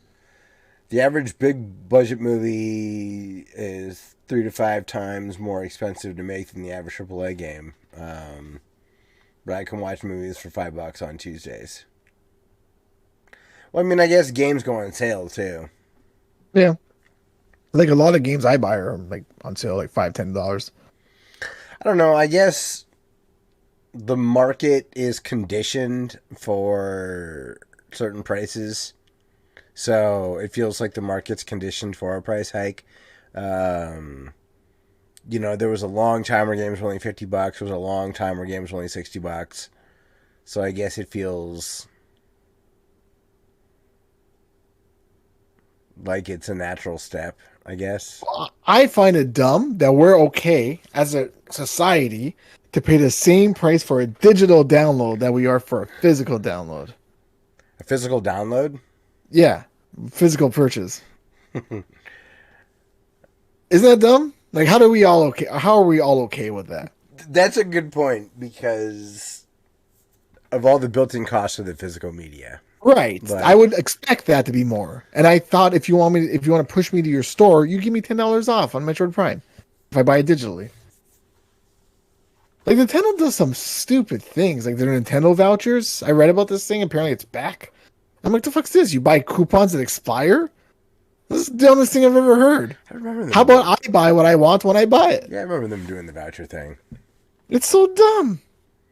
The average big budget movie is 3 to 5 times more expensive to make than the average AAA game. But I can watch movies for $5 on Tuesdays. Well, I mean, I guess games go on sale too. Yeah. Like a lot of games I buy are like on sale, like $5-10. I don't know. I guess the market is conditioned for certain prices. So it feels like the market's conditioned for a price hike. There was a long time where games were only $50. There was a long time where games were only $60. So I guess it feels like it's a natural step, I guess. I find it dumb that we're okay as a society to pay the same price for a digital download that we are for a physical download. A physical download? Yeah, physical purchase. Isn't that dumb? Like, how are we all okay with that? That's a good point because of all the built-in costs of the physical media. Right. But- I would expect that to be more. And I thought if you want to push me to your store, you give me $10 off on Metroid Prime if I buy it digitally. Like Nintendo does some stupid things, like their Nintendo vouchers. I read about this thing. Apparently, it's back. I'm like, the fuck's this? You buy coupons that expire? This is the dumbest thing I've ever heard. I remember them. How about I buy what I want when I buy it? Yeah, I remember them doing the voucher thing. It's so dumb.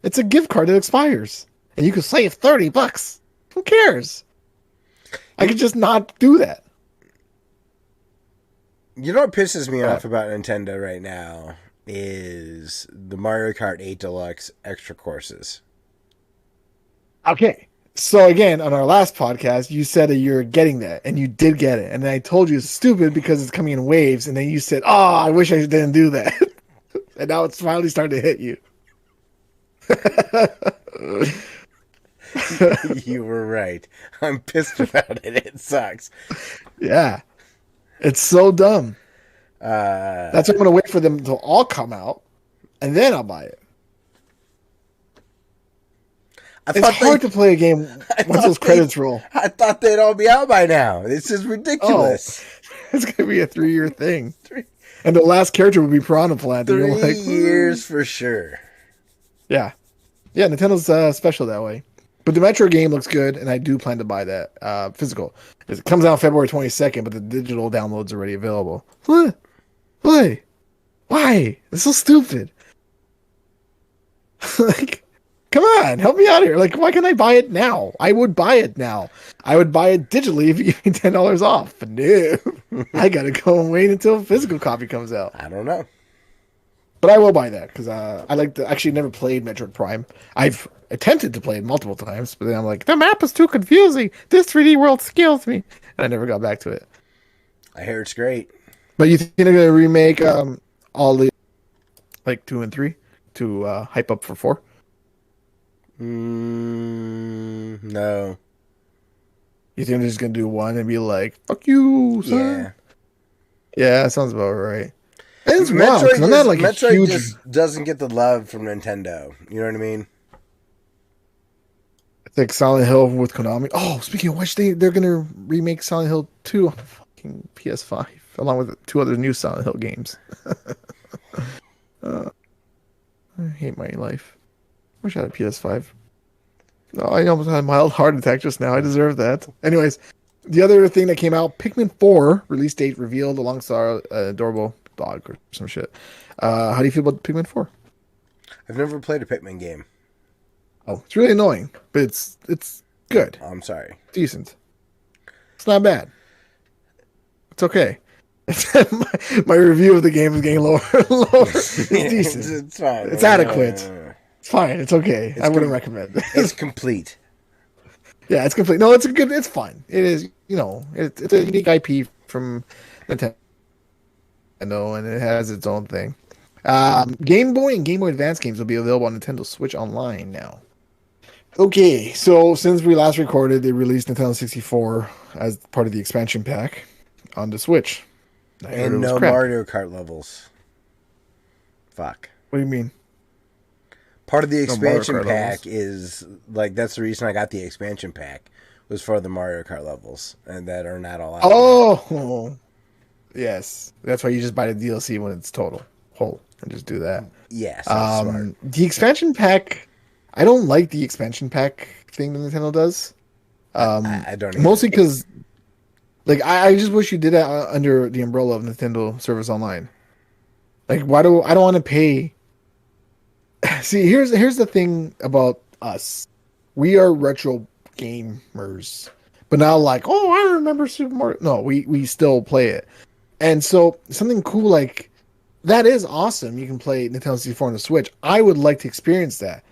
It's a gift card that expires, and you can save $30. Who cares? I could just not do that. You know what pisses me off about Nintendo right now is the Mario Kart 8 Deluxe extra courses. Okay, So again, on our last podcast, you said that you're getting that, and you did get it. And then I told you it's stupid because it's coming in waves. And then you said, "Oh, I wish I didn't do that." And now it's finally starting to hit you. You were right. I'm pissed about it. It sucks. Yeah, it's so dumb. Uh, That's why I'm gonna wait for them to all come out, and then I'll buy it. I It's thought hard to play a game once those credits roll. I thought they'd all be out by now. This is ridiculous. It's gonna be a 3-year thing, and the last character would be Piranha Plant. And 3 you're like, years for sure. yeah, Nintendo's special that way. But the Metro game looks good, and I do plan to buy that physical. It comes out February 22nd, but the digital download's already available. What? Why? It's so stupid. Like, come on, help me out here. Like, why can't I buy it now? I would buy it now. I would buy it digitally if you give me $10 off. But no, I gotta go and wait until a physical copy comes out. I don't know. But I will buy that because I like to actually never played Metroid Prime. I've attempted to play it multiple times, but then I'm like, the map is too confusing. This 3D world skills me, and I never got back to it. I hear it's great. But you think they're gonna remake all the like 2 and 3 to hype up for 4? No. You think they're just gonna do 1 and be like, "Fuck you"? Son? Yeah. Yeah, that sounds about right. And it's wild, 'cause I'm not like a Metroid huge. just doesn't get the love from Nintendo. You know what I mean? It's like Silent Hill with Konami. Oh, speaking of which, they're gonna remake Silent Hill 2 on fucking PS5, along with 2 other new Silent Hill games. I hate my life. Wish I had a PS5. No, I almost had a mild heart attack just now. I deserve that. Anyways, the other thing that came out, Pikmin 4 release date revealed alongside adorable dog or some shit. How do you feel about Pikmin 4? I've never played a Pikmin game. Oh, it's really annoying, but it's good. I'm sorry. Decent. It's not bad. It's okay. my review of the game is getting lower and lower. It's decent. It's fine. It's adequate. It's fine. It's okay. I wouldn't recommend it. It's complete. Yeah, it's complete. No, it's fine. It is, it's a unique IP from Nintendo, and it has its own thing. Game Boy and Game Boy Advance games will be available on Nintendo Switch Online now. Okay, so since we last recorded, they released Nintendo 64 as part of the expansion pack on the Switch. And no Mario Kart levels. Fuck. What do you mean? Part of the expansion Kart pack levels. is, like, that's the reason I got the expansion pack, was for the Mario Kart levels, and that are not all out. Oh! Yes. That's why you just buy the DLC when it's whole, and just do that. Yes, that's smart. The expansion pack, I don't like the expansion pack thing that Nintendo does. I don't even Mostly because, like, I just wish you did that under the umbrella of Nintendo Service Online. Like, I don't want to pay. See, here's the thing about us. We are retro gamers, but now like, oh, I remember Super Mario. No, we still play it, and so something cool like that is awesome. You can play Nintendo 64 on the Switch. I would like to experience that,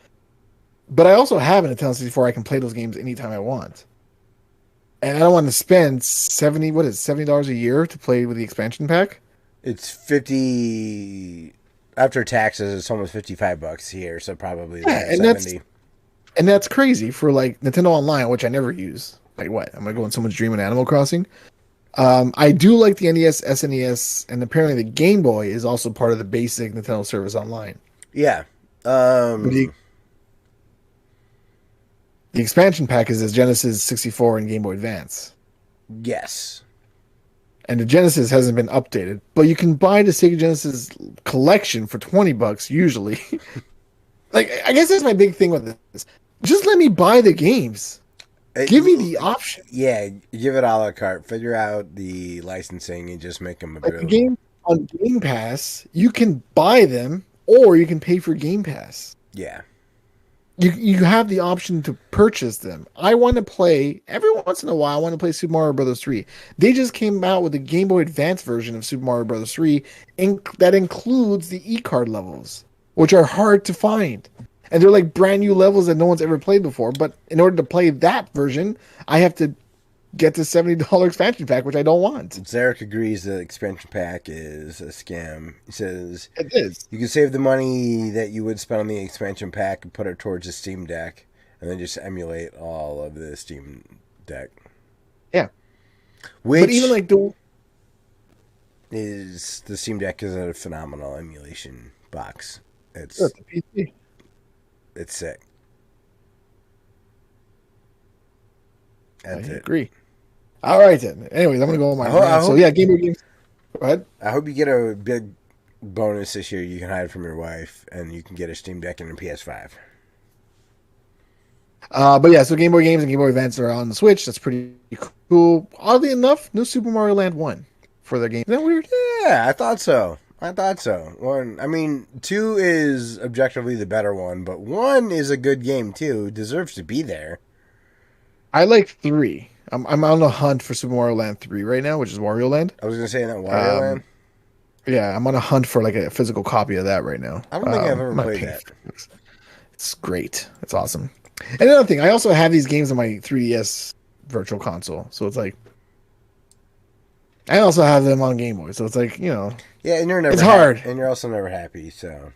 but I also have a Nintendo 64. I can play those games anytime I want. And I don't want to spend $70 a year to play with the expansion pack. It's 50 after taxes. It's almost $55 here, so probably like and 70. That's crazy for like Nintendo Online, which I never use. Like what? I'm gonna go on someone's dream in Animal Crossing. I do like the NES, SNES, and apparently the Game Boy is also part of the basic Nintendo Service Online. Yeah. The expansion pack is Genesis 64 and Game Boy Advance. Yes. And the Genesis hasn't been updated, but you can buy the Sega Genesis collection for $20 usually. Like, I guess that's my big thing with this. Just let me buy the games. Give me the option. Yeah, give it a la carte. Figure out the licensing and just make them Like the available. game on Game Pass, you can buy them or you can pay for Game Pass. Yeah. You have the option to purchase them. I want to play, every once in a while, I want to play Super Mario Bros. 3. They just came out with a Game Boy Advance version of Super Mario Bros. 3 that includes the e-card levels, which are hard to find. And they're like brand new levels that no one's ever played before. But in order to play that version, I have to get the $70 expansion pack, which I don't want. Zarek agrees the expansion pack is a scam. He says It is. you can save the money that you would spend on the expansion pack and put it towards the Steam Deck, and then just emulate all of the Steam Deck. Yeah. Which But even like the Steam Deck is a phenomenal emulation box. It's PC. It's sick. I That's it. agree. All right then. Anyways, I'm gonna go on my rant. So yeah, Game Boy games. Go ahead. I hope you get a big bonus this year you can hide from your wife, and you can get a Steam Deck and a PS5. But yeah, so Game Boy games and Game Boy Advance are on the Switch. That's pretty cool. Oddly enough, no Super Mario Land 1 for their game. Isn't that weird? Yeah, I thought so. I mean, 2 is objectively the better one, but 1 is a good game too. It deserves to be there. I like 3. I'm on a hunt for Super Mario Land 3 right now, which is Wario Land. I was gonna say that Wario Land. Yeah, I'm on a hunt for like a physical copy of that right now. I don't think I've ever played that. It's great. It's awesome. And another thing, I also have these games on my 3DS Virtual Console, so it's like I also have them on Game Boy, so it's like, you know. Yeah, and you're never. It's hard, and you're also never happy. So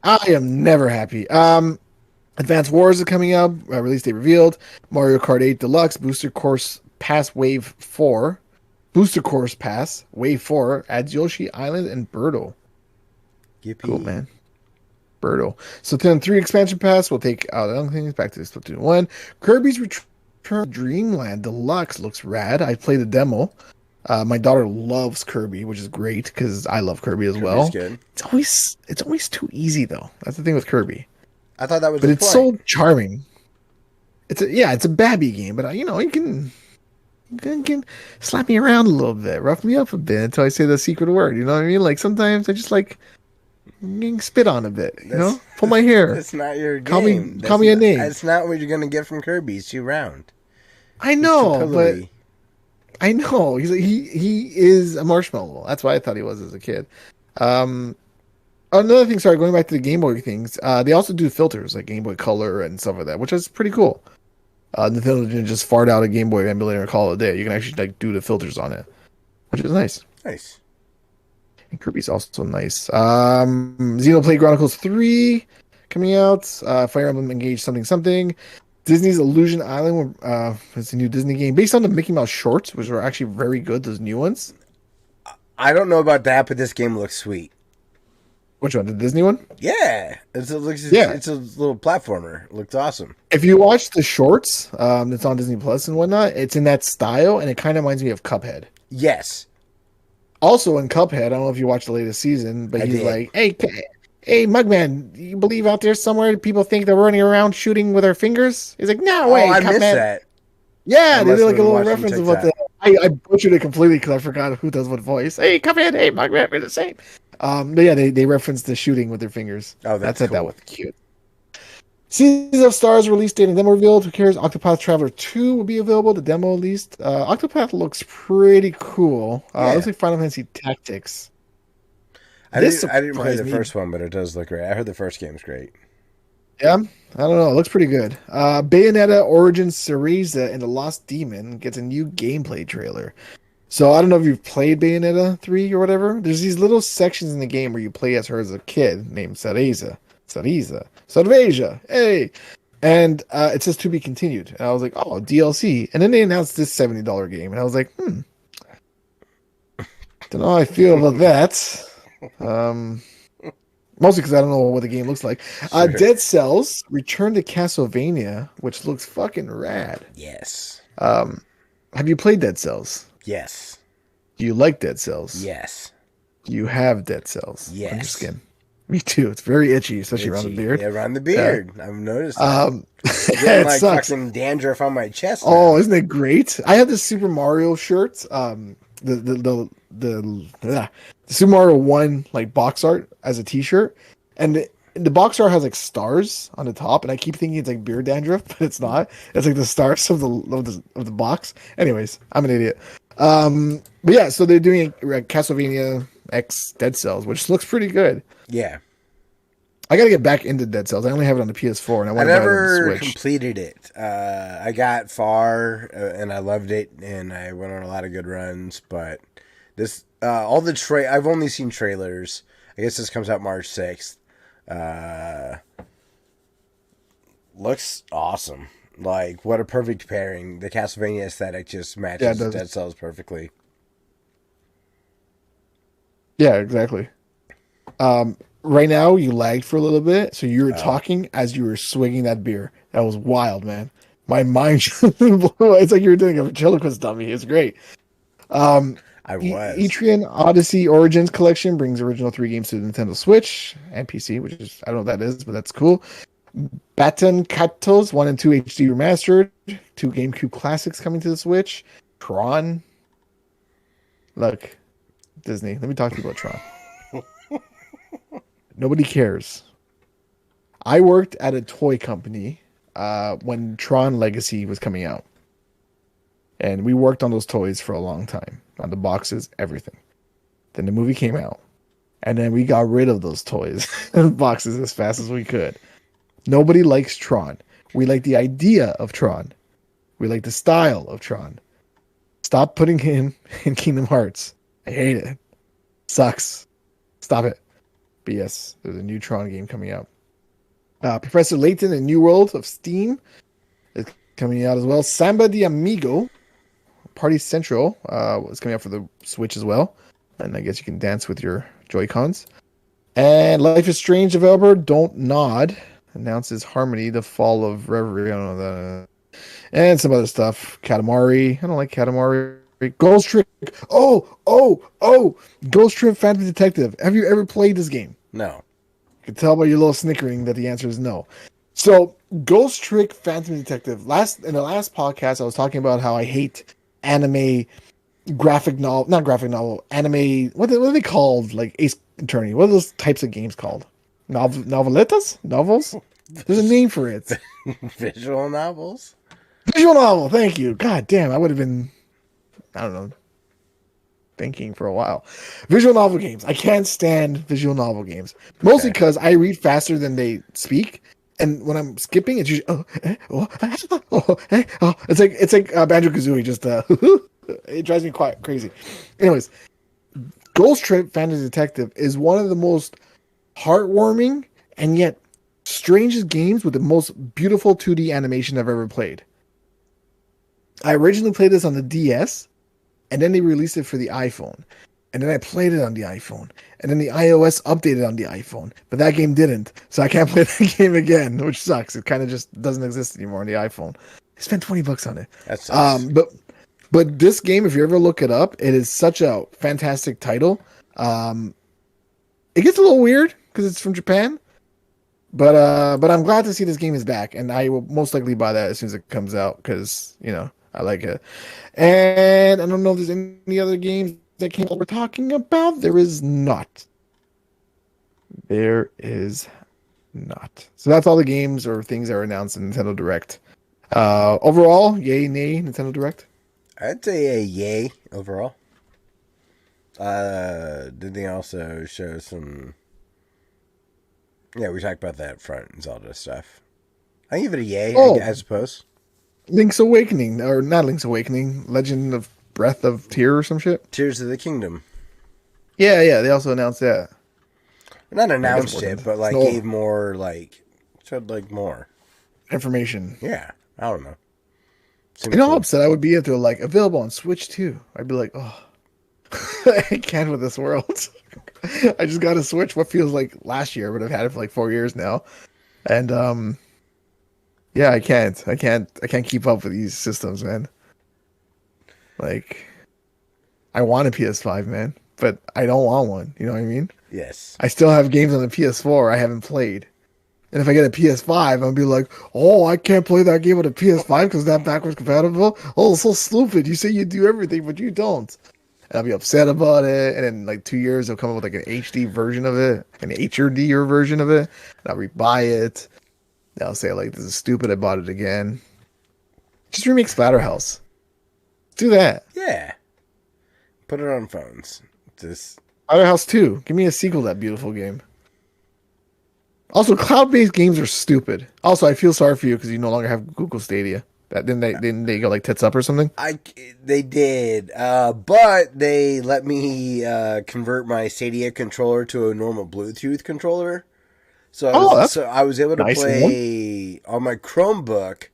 I am never happy. Advanced Wars is coming up. Release date revealed. Mario Kart 8 Deluxe Booster Course Pass Wave 4. Booster Course Pass Wave 4 adds Yoshi Island and Birdo. Yippee. Cool, man. Birdo. So then 3 expansion pass will take out other things back to Splatoon 1. Kirby's Return Dreamland Deluxe looks rad. I played the demo. My daughter loves Kirby, which is great because I love Kirby as well. Good. It's always too easy though. That's the thing with Kirby. I thought that was. But it's so charming. It's a babby game, but you know you can slap me around a little bit, rough me up a bit until I say the secret word. You know what I mean? Like sometimes I just like getting spit on a bit. You know, pull my hair. That's not your game. Call me a name. That's not what you're gonna get from Kirby. It's too round. I know, but I know he is a marshmallow. That's why I thought he was as a kid. Another thing, sorry, going back to the Game Boy things, they also do filters like Game Boy Color and stuff like that, which is pretty cool. Nintendo didn't just fart out a Game Boy emulator and call it a day. You can actually like do the filters on it, which is nice. Nice. And Kirby's also nice. Xenoblade Chronicles 3 coming out. Fire Emblem Engage something. Disney's Illusion Island. It's a new Disney game based on the Mickey Mouse shorts, which are actually very good. Those new ones. I don't know about that, but this game looks sweet. Which one? The Disney one? Yeah. It's a little platformer. It looks awesome. If you watch the shorts, that's on Disney Plus and whatnot, it's in that style, and it kind of reminds me of Cuphead. Yes. Also in Cuphead, I don't know if you watched the latest season, but he's like, hey, Mugman, you believe out there somewhere people think they're running around shooting with their fingers? He's like, no way, I Cuphead. missed that. Yeah, they did like a little reference of what the... I butchered it completely because I forgot who does what voice. Hey, Cuphead, hey, Mugman, we're the same. But yeah, they referenced the shooting with their fingers. Oh, that's cool. that was cute. Seasons of Stars release date and demo revealed. Who cares? Octopath Traveler 2 will be available. The demo at least. Octopath looks pretty cool. It looks like Final Fantasy Tactics. I didn't play the first one, but it does look great. I heard the first game's great. Yeah, I don't know. It looks pretty good. Bayonetta Origins Cereza and the Lost Demon gets a new gameplay trailer. So I don't know if you've played Bayonetta 3 or whatever. There's these little sections in the game where you play as her as a kid named Cereza. Hey! And it says to be continued. And I was like, oh, DLC. And then they announced this $70 game. And I was like, don't know how I feel about that. Mostly because I don't know what the game looks like. Sure. Dead Cells Return to Castlevania, which looks fucking rad. Yes. Have you played Dead Cells? Yes. Do you like Dead Cells? Yes. You have Dead Cells. Yes. On your skin. Me too. It's very itchy, especially around the beard. Yeah, around the beard. Yeah. I've noticed that. It like sucks. Fucking dandruff on my chest. Oh, isn't it great? I have the Super Mario shirt. The Super Mario 1 like box art as a t-shirt. And the box art has like stars on the top, and I keep thinking it's like beard dandruff, but it's not. It's like the stars of the box. Anyways, I'm an idiot. But yeah, so they're doing Castlevania X Dead Cells, which looks pretty good. Yeah. I gotta get back into Dead Cells. I only have it on the PS4, and I I want to buy it on the never Switch. completed it. I got far and I loved it, and I went on a lot of good runs. But this, all the I've only seen trailers. I guess this comes out March 6th. Uh, Looks awesome. Like, what a perfect pairing. The Castlevania aesthetic just matches Yeah, it Dead does. Cells perfectly. Yeah, exactly. Right now you lagged for a little bit, so you were Oh, talking as you were swigging that beer. That was wild, man. My mind just blew. It's like you were doing a ventriloquist dummy. It's great. Um, I was. Etrian Odyssey Origins Collection brings original 3 games to the Nintendo Switch and PC, which is I don't know what that is, but that's cool. Baton Kaitos 1 and 2 HD remastered, 2 GameCube classics coming to the Switch. Tron. Look, Disney. Let me talk to you about Tron. Nobody cares. I worked at a toy company when Tron Legacy was coming out. And we worked on those toys for a long time. On the boxes, everything. Then the movie came out. And then we got rid of those toys and boxes as fast as we could. Nobody likes Tron. We like the idea of Tron. We like the style of Tron. Stop putting him in Kingdom Hearts. I hate it. Sucks. Stop it. But yes, there's a new Tron game coming out. Professor Layton and New World of Steam is coming out as well. Samba de Amigo, Party Central, is coming out for the Switch as well. And I guess you can dance with your Joy-Cons. And Life is Strange developer Don't Nod announces Harmony, the Fall of Reverie. I don't know that. And some other stuff. Katamari. I don't like Katamari. Ghost Trick. Oh. Ghost Trick Phantom Detective. Have you ever played this game? No. You can tell by your little snickering that the answer is no. So, Ghost Trick Phantom Detective. In the last podcast, I was talking about how I hate anime not graphic novel, anime. What are they called? Like Ace Attorney. What are those types of games called? Noveletas? Novels? There's a name for it. Visual novels? Visual novel. Thank you. God damn, I would have been, I don't know, thinking for a while. Visual novel games. I can't stand visual novel games. Mostly Okay. because I read faster than they speak. And when I'm skipping, it's usually it's like Banjo Kazooie. Just it drives me quite crazy. Anyways, Ghost Trip Fantasy Detective is one of the most heartwarming and yet strangest games with the most beautiful 2D animation I've ever played. I originally played this on the DS, and then they released it for the iPhone. And then I played it on the iPhone. And then the iOS updated on the iPhone. But that game didn't. So I can't play that game again, which sucks. It kind of just doesn't exist anymore on the iPhone. I spent $20 on it. That sucks. But this game, if you ever look it up, it is such a fantastic title. It gets a little weird because it's from Japan. But I'm glad to see this game is back, and I will most likely buy that as soon as it comes out because I like it. And I don't know if there's any other games that came out we're talking about. There is not. There is not. So that's all the games or things that are announced in Nintendo Direct. Overall, yay, nay, Nintendo Direct. I'd say a yay overall. Did they also show some? Yeah, we talked about that front Zelda stuff. I give it a yay, Oh, I suppose. Link's Awakening, or not Link's Awakening, Legend of Breath of Tear or some shit. Tears of the Kingdom. Yeah, they also announced that. Not I guess announced more it, than but like no gave more showed more. information. Yeah, I don't know. You Seemed know how cool. upset I would be if they're like available on Switch too. I'd be like, oh, I can't with this world. I just got a Switch. What feels like last year, but I've had it for like 4 years now, and yeah, I can't keep up with these systems, man. Like, I want a PS5, man, but I don't want one. You know what I mean? Yes. I still have games on the PS4 I haven't played. And if I get a PS5, I'll be like, oh, I can't play that game with a PS5 because that backwards compatible. Oh, so stupid. You say you do everything, but you don't. And I'll be upset about it. And in like 2 years, they'll come up with like an HD version of it, an HRD version of it. And I'll rebuy it. And I'll say, like, this is stupid. I bought it again. Just remake Splatterhouse. Do that. Yeah. Put it on phones. Just Splatterhouse 2. Give me a sequel to that beautiful game. Also, cloud-based games are stupid. Also, I feel sorry for you because you no longer have Google Stadia. That didn't they go like tits up or something? They did, but they let me convert my Stadia controller to a normal Bluetooth controller. That's I was able to nice of them. play on my Chromebook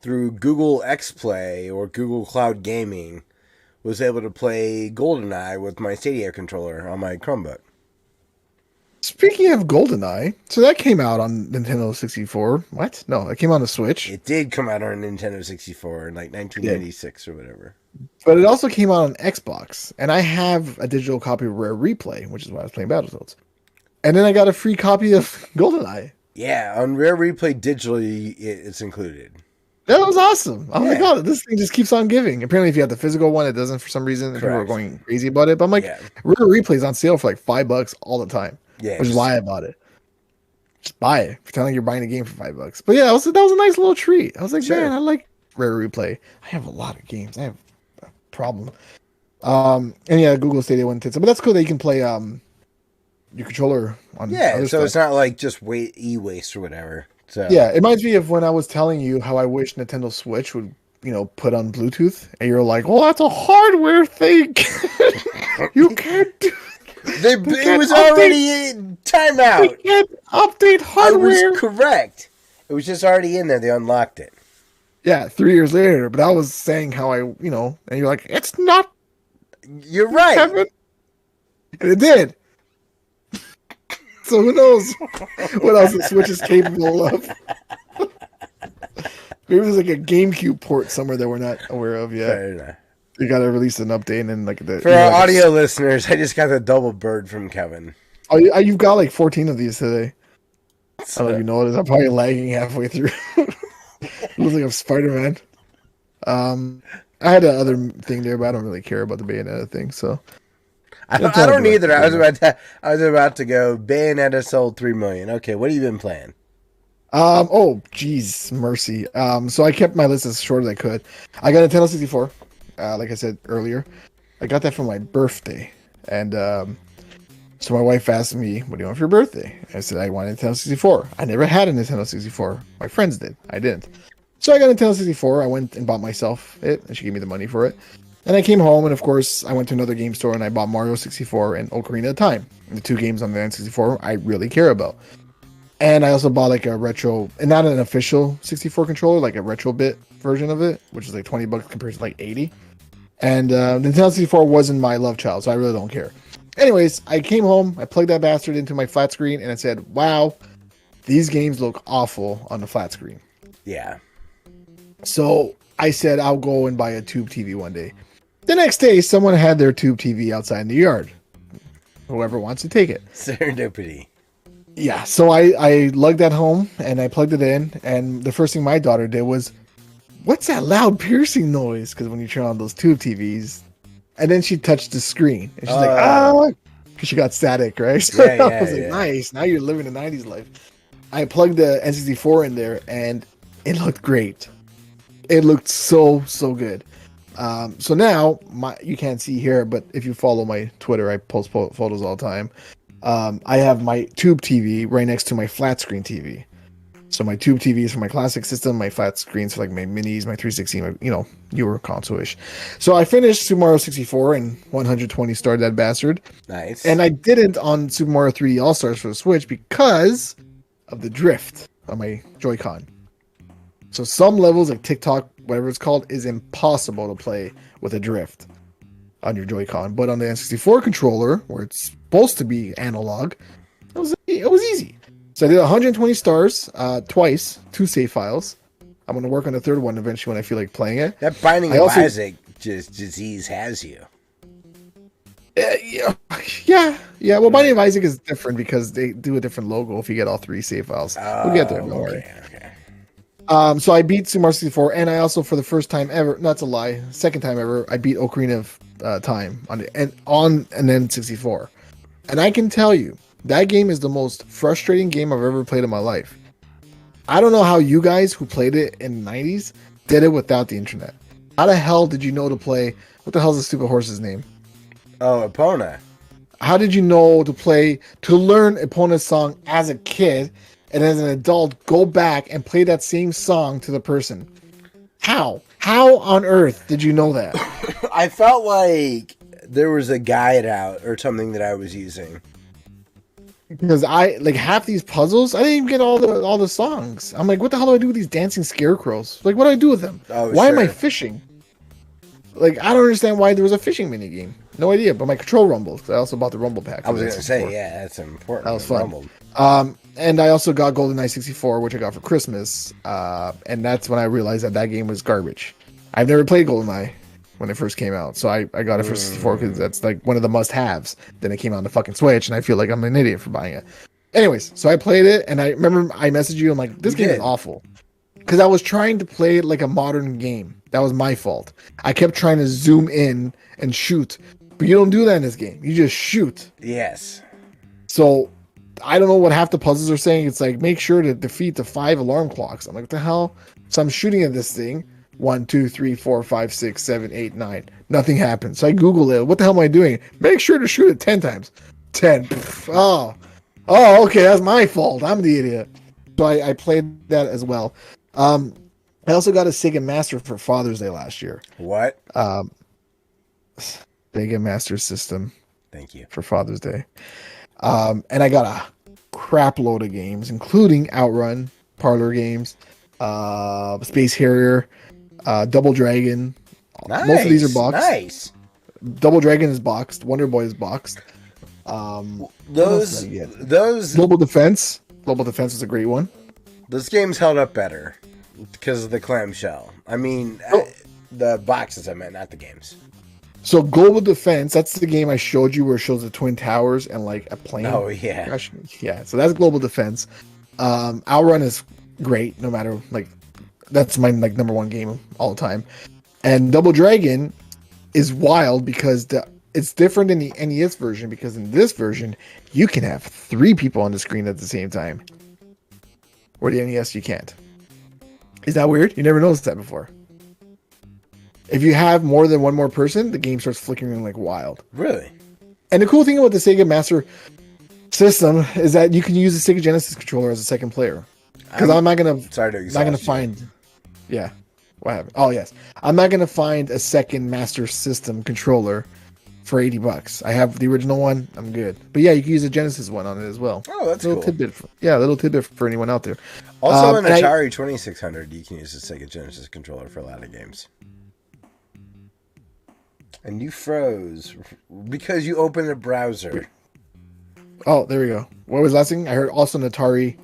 through Google X Play or Google Cloud Gaming. Was able to play GoldenEye with my Stadia controller on my Chromebook. Speaking of GoldenEye, so that came out on Nintendo 64. What? No, it came on the Switch. It did come out on Nintendo 64 in like 1996 or whatever. But it also came out on Xbox. And I have a digital copy of Rare Replay, which is why I was playing Battletoads. And then I got a free copy of GoldenEye. Yeah, on Rare Replay digitally, it's included. That was awesome. Oh my Yeah. god, this thing just keeps on giving. Apparently, if you have the physical one, it doesn't for some reason. People are Correct. going crazy about it. But I'm like, Yeah. Rare Replay's on sale for like $5 all the time. Yeah, Which is why I bought it. Just buy it. Pretend like you're buying a game for $5. But yeah, that was a nice little treat. I was like, Sure. man, I like Rare Replay. I have a lot of games. I have a problem. And yeah, Google Stadia went tits. But that's cool that you can play your controller on Yeah, other so it's stuff. not like just e-waste or whatever. So Yeah, it reminds me of when I was telling you how I wish Nintendo Switch would, put on Bluetooth, and you're like, "Well, that's a hardware thing. You can't do. it was already in timeout. We can't update I hardware." was correct. It was just already in there. They unlocked it. Yeah, 3 years later, but I was saying how and you're like, "It's not, You're right. Kevin," and it did. So who knows what else the Switch is capable of? Maybe there's like a GameCube port somewhere that we're not aware of yet. Fair enough. You gotta release an update and then For our audio listeners, I just got the double bird from Kevin. Oh, you've got like 14 of these today. I don't know if you noticed. I'm probably lagging halfway through. Looks like I'm Spider-Man. I had another thing there, but I don't really care about the Bayonetta thing. So I don't either. I was about to go. Bayonetta sold 3 million. Okay, what have you been playing? Oh, geez, mercy. So I kept my list as short as I could. I got a Nintendo 64. Like I said earlier, I got that for my birthday, and so my wife asked me, "What do you want for your birthday?" I said, "I want a Nintendo 64." I never had a Nintendo 64. My friends did. I didn't. So I got a Nintendo 64. I went and bought myself it, and she gave me the money for it. And I came home, and of course, I went to another game store, and I bought Mario 64 and Ocarina of Time, the two games on the N64 I really care about. And I also bought like a retro, and not an official 64 controller, like a retro bit version of it, which is like $20 compared to like 80. And Nintendo 64 wasn't my love child, so I really don't care. Anyways, I came home, I plugged that bastard into my flat screen, and I said, "Wow, these games look awful on the flat screen." Yeah. So I said, I'll go and buy a tube TV one day. The next day, someone had their tube TV outside in the yard. Whoever wants to take it. Serendipity. Yeah, so I lugged that home, and I plugged it in, and the first thing my daughter did was, "What's that loud piercing noise?" Because when you turn on those tube TVs, and then she touched the screen, and she's like, "Ah," because she got static, right? So Yeah, I was like, "Nice, now you're living the '90s life." I plugged the N64 in there, and it looked great. It looked so good. So now you can't see here, but if you follow my Twitter, I post photos all the time. I have my tube TV right next to my flat screen TV. So my tube TV is for my classic system, my flat screens for like my minis, my 360, my newer console-ish. So I finished Super Mario 64 and 120 starred that bastard. Nice. And I didn't on Super Mario 3D All-Stars for the Switch because of the drift on my Joy-Con. So some levels like TikTok, whatever it's called, is impossible to play with a drift on your Joy-Con. But on the N64 controller, where it's supposed to be analog, it was easy. So I did 120 stars twice, 2 save files. I'm going to work on the third one eventually when I feel like playing it. That Binding of Isaac disease has you. Yeah. Well, Binding of Isaac is different because they do a different logo if you get all 3 save files. We'll get there, don't worry. Okay. So I beat Super Mario 64, and I also, for the first time ever, that's a lie, second time ever, I beat Ocarina of Time on an N64. And I can tell you, that game is the most frustrating game I've ever played in my life. I don't know how you guys who played it in the 90s did it without the internet. How the hell did you know to play, what the hell's the stupid horse's name? Oh, Epona. How did you know to learn Epona's song as a kid and as an adult go back and play that same song to the person? How on earth did you know that? I felt like there was a guide out or something that I was using. Because I like half these puzzles, I didn't even get all the songs. I'm like, what the hell do I do with these dancing scarecrows? Like, what do I do with them? Oh, why am I sure. fishing? Like, I don't understand why there was a fishing mini game. No idea. But my control rumbled. I also bought the rumble pack. I was gonna say, yeah, that's important. That was fun. Rumbled. And I also got GoldenEye 64, which I got for Christmas. And that's when I realized that game was garbage. I've never played GoldenEye when it first came out, so I got it for 64 because that's like one of the must-haves. Then it came out on the fucking Switch, and I feel like I'm an idiot for buying it. Anyways, so I played it, and I remember I messaged you. I'm like, this game is awful, because I was trying to play it like a modern game. That was my fault. I kept trying to zoom in and shoot, but you don't do that in this game. You just shoot. Yes. So I don't know what half the puzzles are saying. It's like, make sure to defeat the 5 alarm clocks. I'm like, what the hell? So I'm shooting at this thing. 1, 2, 3, 4, 5, 6, 7, 8, 9. Nothing happens. So I Google it. What the hell am I doing? Make sure to shoot it 10 times. 10. Oh, okay. That's my fault. I'm the idiot. So I played that as well. I also got a Sega Master for Father's Day last year. What? Sega Master System. Thank you. For Father's Day. And I got a crap load of games, including Outrun, Parlor Games, Space Harrier, Double Dragon. Nice. Most of these are boxed. Nice. Double Dragon is boxed. Wonderboy is boxed. Those Global Defense. Global Defense is a great one. Those games held up better because of the clamshell. I mean, the boxes I meant, not the games. So Global Defense, that's the game I showed you where it shows the Twin Towers and like a plane. Oh yeah. Yeah. So that's Global Defense. Outrun is great, no matter like that's my like number one game all the time. And Double Dragon is wild because it's different in the NES version, because in this version you can have 3 people on the screen at the same time. Where the NES you can't. Is that weird? You never noticed that before. If you have more than one more person, the game starts flickering like wild. Really? And the cool thing about the Sega Master System is that you can use the Sega Genesis controller as a second player. Because I'm not gonna find. Yeah. What happened? Oh yes, I'm not gonna find a second Master System controller for $80. I have the original one. I'm good. But yeah, you can use a Genesis one on it as well. Oh, that's little cool. Little tidbit for anyone out there. Also, on Atari 2600, you can use the Sega Genesis controller for a lot of games. And you froze because you opened a browser. Oh, there we go. What was the last thing? I heard also an Atari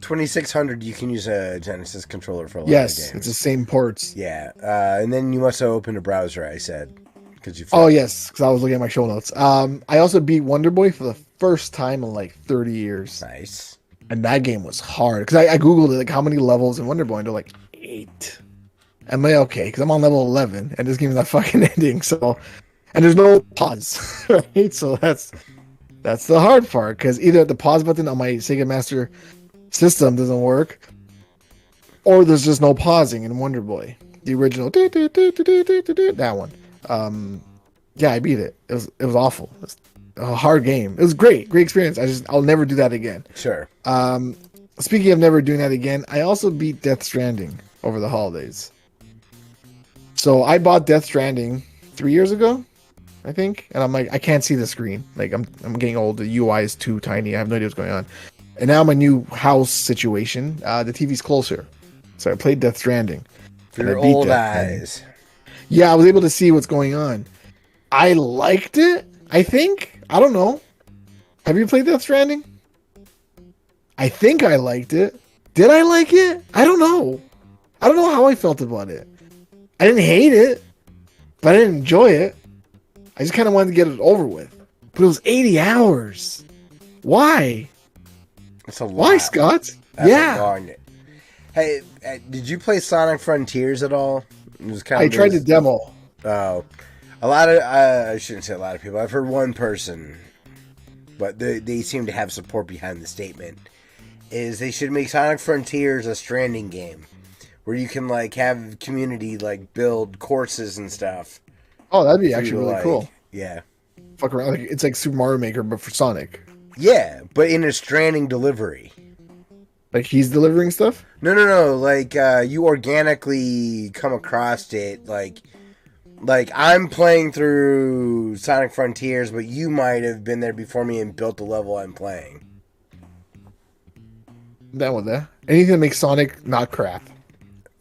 2600, you can use a Genesis controller for a lot of games. Yes, it's the same ports. Yeah, and then you must have opened a browser, I said. You oh, yes, because I was looking at my show notes. I also beat Wonderboy for the first time in like 30 years. Nice. And that game was hard. Because I Googled it, like how many levels in Wonderboy, and they're like 8. I'm like, okay, because I'm on level 11, and this game's not fucking ending, so... And there's no pause, right? So that's the hard part, because either the pause button on my Sega Master System doesn't work, or there's just no pausing in Wonderboy. The original, that one. Yeah, I beat it. It was awful. It was a hard game. It was great experience. I'll never do that again. Sure. Speaking of never doing that again, I also beat Death Stranding over the holidays. So I bought Death Stranding 3 years ago, I think, and I'm like, I can't see the screen. Like I'm getting old. The UI is too tiny. I have no idea what's going on. And now my new house situation, the TV's closer, so I played Death Stranding. For your old eyes. Yeah, I was able to see what's going on. I liked it, I think. I don't know. Have you played Death Stranding? I think I liked it. Did I like it? I don't know. I don't know how I felt about it. I didn't hate it, but I didn't enjoy it. I just kind of wanted to get it over with. But it was 80 hours. Why? That's a lot. Why, Scott? That's yeah. Long... Hey, did you play Sonic Frontiers at all? It was I tried the demo. Oh, a lot of I shouldn't say a lot of people. I've heard one person, but they seem to have support behind the statement. Is they should make Sonic Frontiers a Stranding game, where you can like have community like build courses and stuff. Oh, that'd be actually really cool. Yeah, fuck around. It's like Super Mario Maker, but for Sonic. Yeah, but in a Stranding delivery. Like he's delivering stuff? No. Like you organically come across it. Like I'm playing through Sonic Frontiers, but you might have been there before me and built the level I'm playing. That one there. Anything that makes Sonic not crap.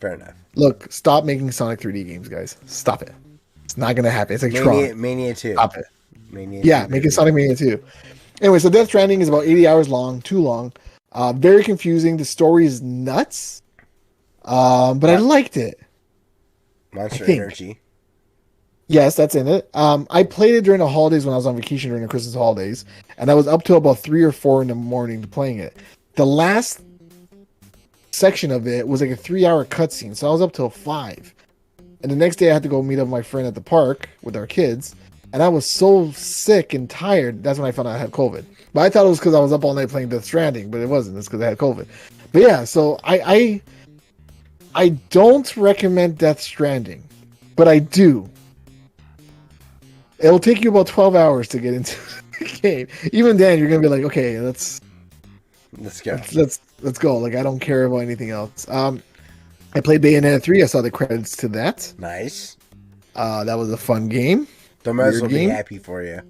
Fair enough. Look, stop making Sonic 3D games, guys. Stop it. It's not gonna happen. It's like Tron. Mania 2. Stop it. Mania Yeah, 2, make it Sonic Mania 2. Anyway, so Death Stranding is about 80 hours long, too long. Very confusing. The story is nuts. But I liked it. Monster Energy. Yes, that's in it. I played it during the holidays when I was on vacation during the Christmas holidays, and I was up till about 3 or 4 in the morning playing it. The last section of it was like a 3-hour cutscene, so I was up till 5. And the next day I had to go meet up with my friend at the park with our kids, and I was so sick and tired. That's when I found out I had COVID. But I thought it was because I was up all night playing Death Stranding, but it wasn't. It's because I had COVID. But yeah, so I don't recommend Death Stranding, but I do. It'll take you about 12 hours to get into the game. Even then, you're gonna be like, okay, let's go. Let's go. Like, I don't care about anything else. I played Bayonetta 3. I saw the credits to that. Nice. That was a fun game. The might as well be happy for you.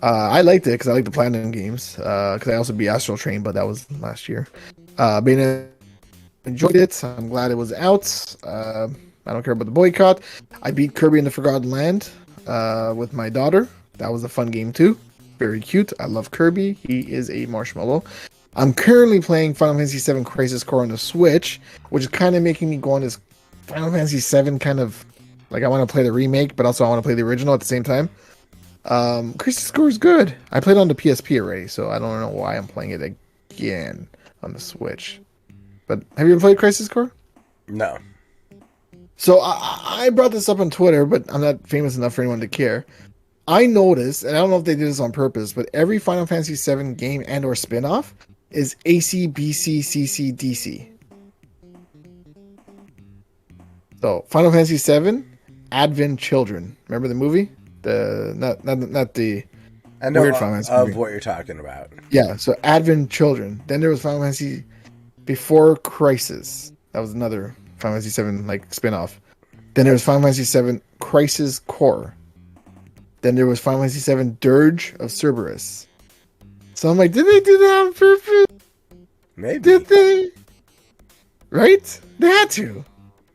I liked it because I like the Platinum games. Because I also beat Astral Train, but that was last year. Bayonetta, enjoyed it. I'm glad it was out. I don't care about the boycott. I beat Kirby in the Forgotten Land with my daughter. That was a fun game too. Very cute. I love Kirby. He is a marshmallow. I'm currently playing Final Fantasy VII Crisis Core on the Switch, which is kind of making me go on this Final Fantasy VII kind of, like, I want to play the remake, but also I want to play the original at the same time. Crisis Core is good. I played on the PSP already, so I don't know why I'm playing it again on the Switch. But have you ever played Crisis Core? No. So I brought this up on Twitter, but I'm not famous enough for anyone to care. I noticed, and I don't know if they did this on purpose, but every Final Fantasy VII game and or spin-off is AC, BC, CC, DC. So Final Fantasy VII, Advent Children. Remember the movie? Not the I know weird Final Fantasy movie. what you're talking about. Yeah, so Advent Children. Then there was Final Fantasy Before Crisis. That was another Final Fantasy VII like spin-off. Then there was Final Fantasy VII Crisis Core. Then there was Final Fantasy VII Dirge of Cerberus. So I'm like, did they do that on purpose? Maybe. Did they? Right? They had to.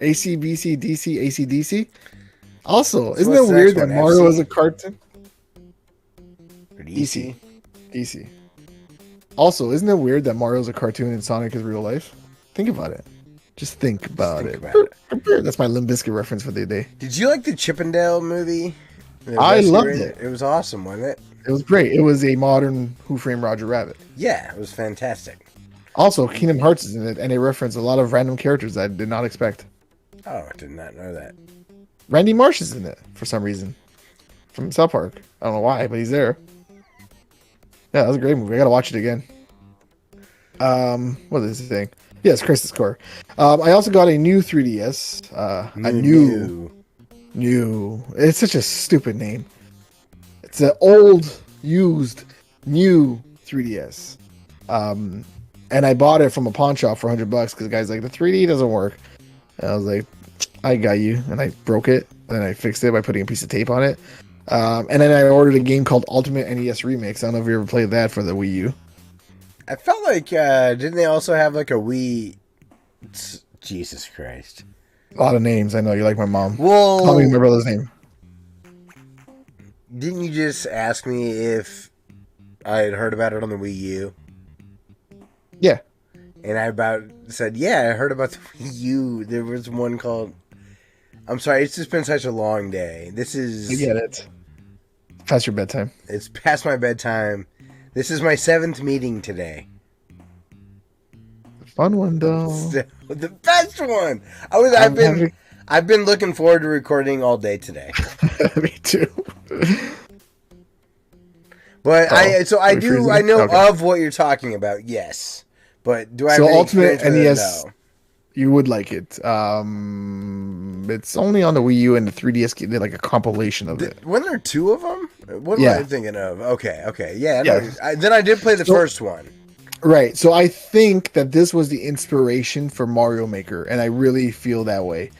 AC, BC, DC, AC, DC. Also, isn't it weird that Mario is a cartoon? DC. DC. Also, isn't it weird that Mario is a cartoon and Sonic is real life? Think about it. Just think about it. That's my Limp Bizkit reference for the day. Did you like the Chippendale movie? I loved it. It was awesome, wasn't it? It was great. It was a modern Who Framed Roger Rabbit. Yeah, it was fantastic. Also, Kingdom Hearts is in it, and they reference a lot of random characters I did not expect. Oh, I did not know that. Randy Marsh is in it for some reason. From South Park. I don't know why, but he's there. Yeah, that was a great movie. I gotta watch it again. What is this thing? Yes, Crisis Core. I also got a new 3DS. A new. It's such a stupid name. It's an old, used, new 3DS. And I bought it from a pawn shop for $100 because the guy's like, the 3D doesn't work. And I was like, I got you. And I broke it. And then I fixed it by putting a piece of tape on it. And then I ordered a game called Ultimate NES Remix. I don't know if you ever played that for the Wii U. I felt like, didn't they also have like a Wii? Jesus Christ. A lot of names. I know you like my mom. Well, tell me my brother's name. Didn't you just ask me if I had heard about it on the Wii U? Yeah. And I said, yeah, I heard about the Wii U. There was one called... I'm sorry, it's just been such a long day. This is... I get it. Past your bedtime. It's past my bedtime. This is my 7th meeting today. Fun one, though. The best one! I've been looking forward to recording all day today. Me too. But I know of what you're talking about, yes. But do I have any Ultimate NES, no. You would like it. It's only on the Wii U and the 3DS. They did like a compilation of it. Wasn't there 2 of them? What am I thinking of? Okay. Yeah. No, then I did play the first one. Right. So I think that this was the inspiration for Mario Maker, and I really feel that way.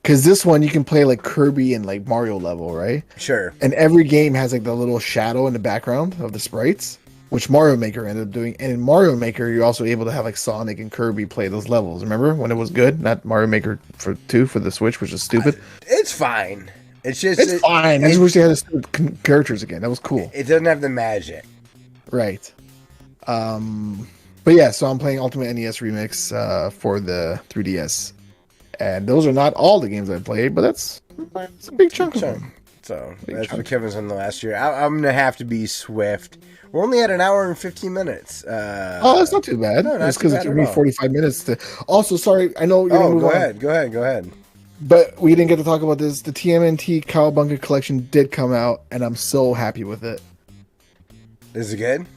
Because this one you can play like Kirby and like Mario level, right? Sure. And every game has like the little shadow in the background of the sprites, which Mario Maker ended up doing. And in Mario Maker, you're also able to have like Sonic and Kirby play those levels. Remember when it was good? Not Mario Maker for 2 for the Switch, which is stupid. It's fine. It's fine. I just wish they had the characters again. That was cool. It doesn't have the magic. Right. But yeah, so I'm playing Ultimate NES Remix for the 3DS. And those are not all the games I played, but it's a big chunk of them. So that's what Kevin's on the last year. I'm going to have to be swift. We're only at an hour and 15 minutes. Oh, that's not too bad. No, it's because it took me 45 minutes to... Also, sorry, I know you're going to move on. Go ahead. But we didn't get to talk about this. The TMNT Cowabunga collection did come out, and I'm so happy with it. Is it good?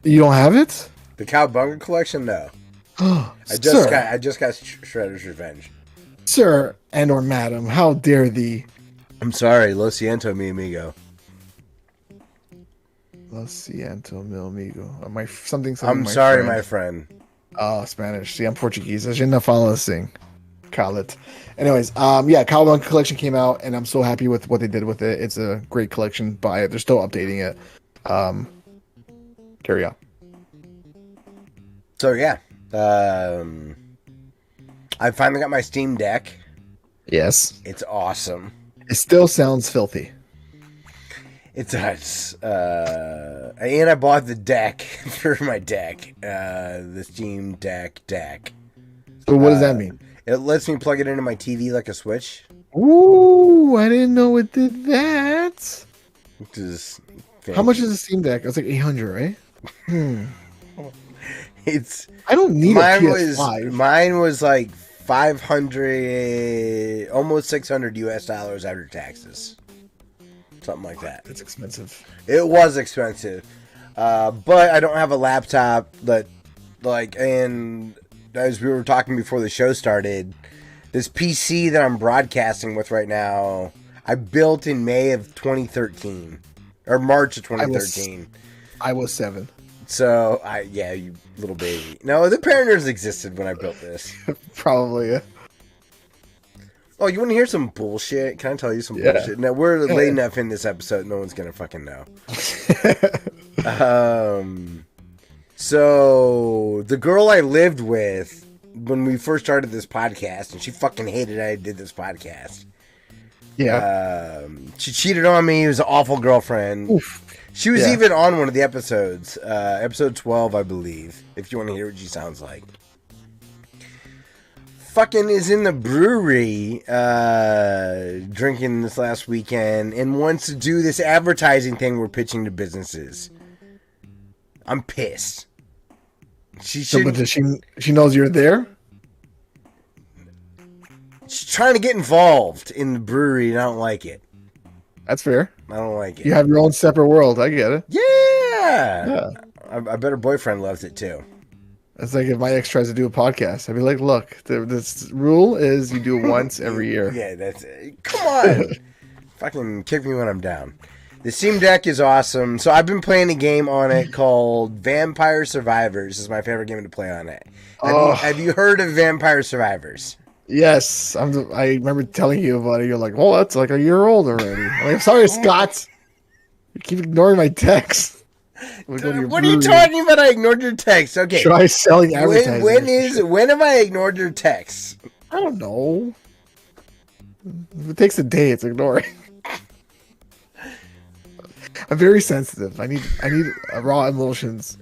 You don't have it? The Cowabunga collection? No. I just got Shredder's Revenge. Sir and or madam, how dare thee? I'm sorry, lo siento, mi amigo. Lo siento, mi amigo. Something. I'm sorry, my friend. Oh, Spanish. See, I'm Portuguese. I should not follow this thing. Call it. Anyways, yeah, Cowabunga collection came out, and I'm so happy with what they did with it. It's a great collection. Buy it. They're still updating it. Carry on. So yeah, I finally got my Steam Deck. Yes. It's awesome. It still sounds filthy. It does. And I bought the deck for my deck. The Steam Deck. So what does that mean? It lets me plug it into my TV like a Switch. Ooh, I didn't know it did that. Which is how much is the Steam Deck? It was like 800, right? I don't need a PS5. Mine was like 500, almost $600 US after taxes. Something like that. That's expensive. It was expensive. But I don't have a laptop that, and as we were talking before the show started, this PC that I'm broadcasting with right now, I built in May of 2013. Or March of 2013. I was 7. So, you little baby. No, the Paraners existed when I built this. Probably, yeah. Oh, you want to hear some bullshit? Can I tell you some bullshit? No, we're late enough in this episode, no one's going to fucking know. So, the girl I lived with when we first started this podcast, and she fucking hated I did this podcast. Yeah. She cheated on me. It was an awful girlfriend. Oof. She was even on one of the episodes, episode 12, I believe, if you want to hear what she sounds like. Fucking is in the brewery drinking this last weekend and wants to do this advertising thing we're pitching to businesses. I'm pissed. But does she knows you're there? She's trying to get involved in the brewery and I don't like it. That's fair. I don't like it. You have your own separate world. I get it. Yeah. I bet her boyfriend loves it too. It's like if my ex tries to do a podcast, I'd be like, look, this rule is you do it once every year. Yeah, that's it. Come on. Fucking kick me when I'm down. The Steam Deck is awesome. So I've been playing a game on it called Vampire Survivors. This is my favorite game to play on it. Have you heard of Vampire Survivors? Yes, I remember telling you about it. You're like, "Oh, that's like a year old already." I'm like, "Sorry, Scott. You keep ignoring my texts." What are you talking about? I ignored your text. Okay. Try selling advertising. When have I ignored your texts? I don't know. If it takes a day, it's ignoring. I'm very sensitive. I need raw emotions.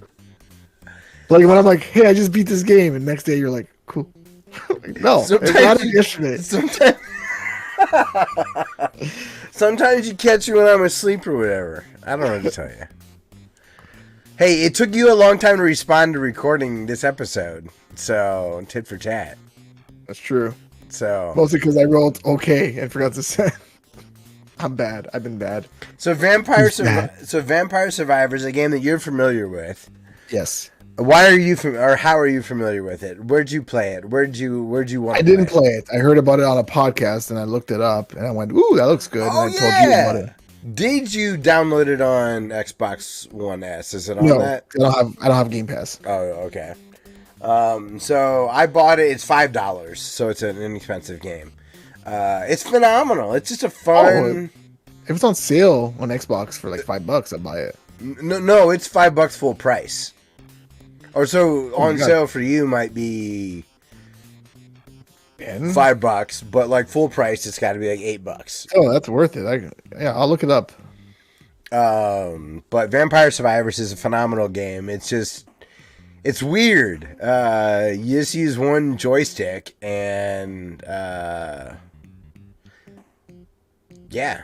Like when I'm like, "Hey, I just beat this game," and next day you're like, "Cool." Like, no, it's not yesterday. Sometimes you catch me when I'm asleep or whatever. I don't know what to tell you. Hey, it took you a long time to respond to recording this episode, so tit for tat. That's true. So mostly because I wrote okay and forgot to say. I'm bad. I've been bad. So Vampire Survivors, a game that you're familiar with. Yes. Why are you how are you familiar with it? Where'd you play it? Where'd you want? I didn't play it. I heard about it on a podcast and I looked it up and I went, "Ooh, that looks good." Oh, and I told you about it. Did you download it on Xbox One S? Is it on No, that? I don't have Game Pass. Oh, okay. So I bought it. It's $5, so it's an inexpensive game. It's phenomenal. It's just a fun. If it's on sale on Xbox for like $5, I'd buy it. No, it's $5 full price. Or so on sale for you might be $5, but like full price, it's got to be like $8. Oh, that's worth it. I'll look it up. But Vampire Survivors is a phenomenal game. It's weird. You just use one joystick, and yeah.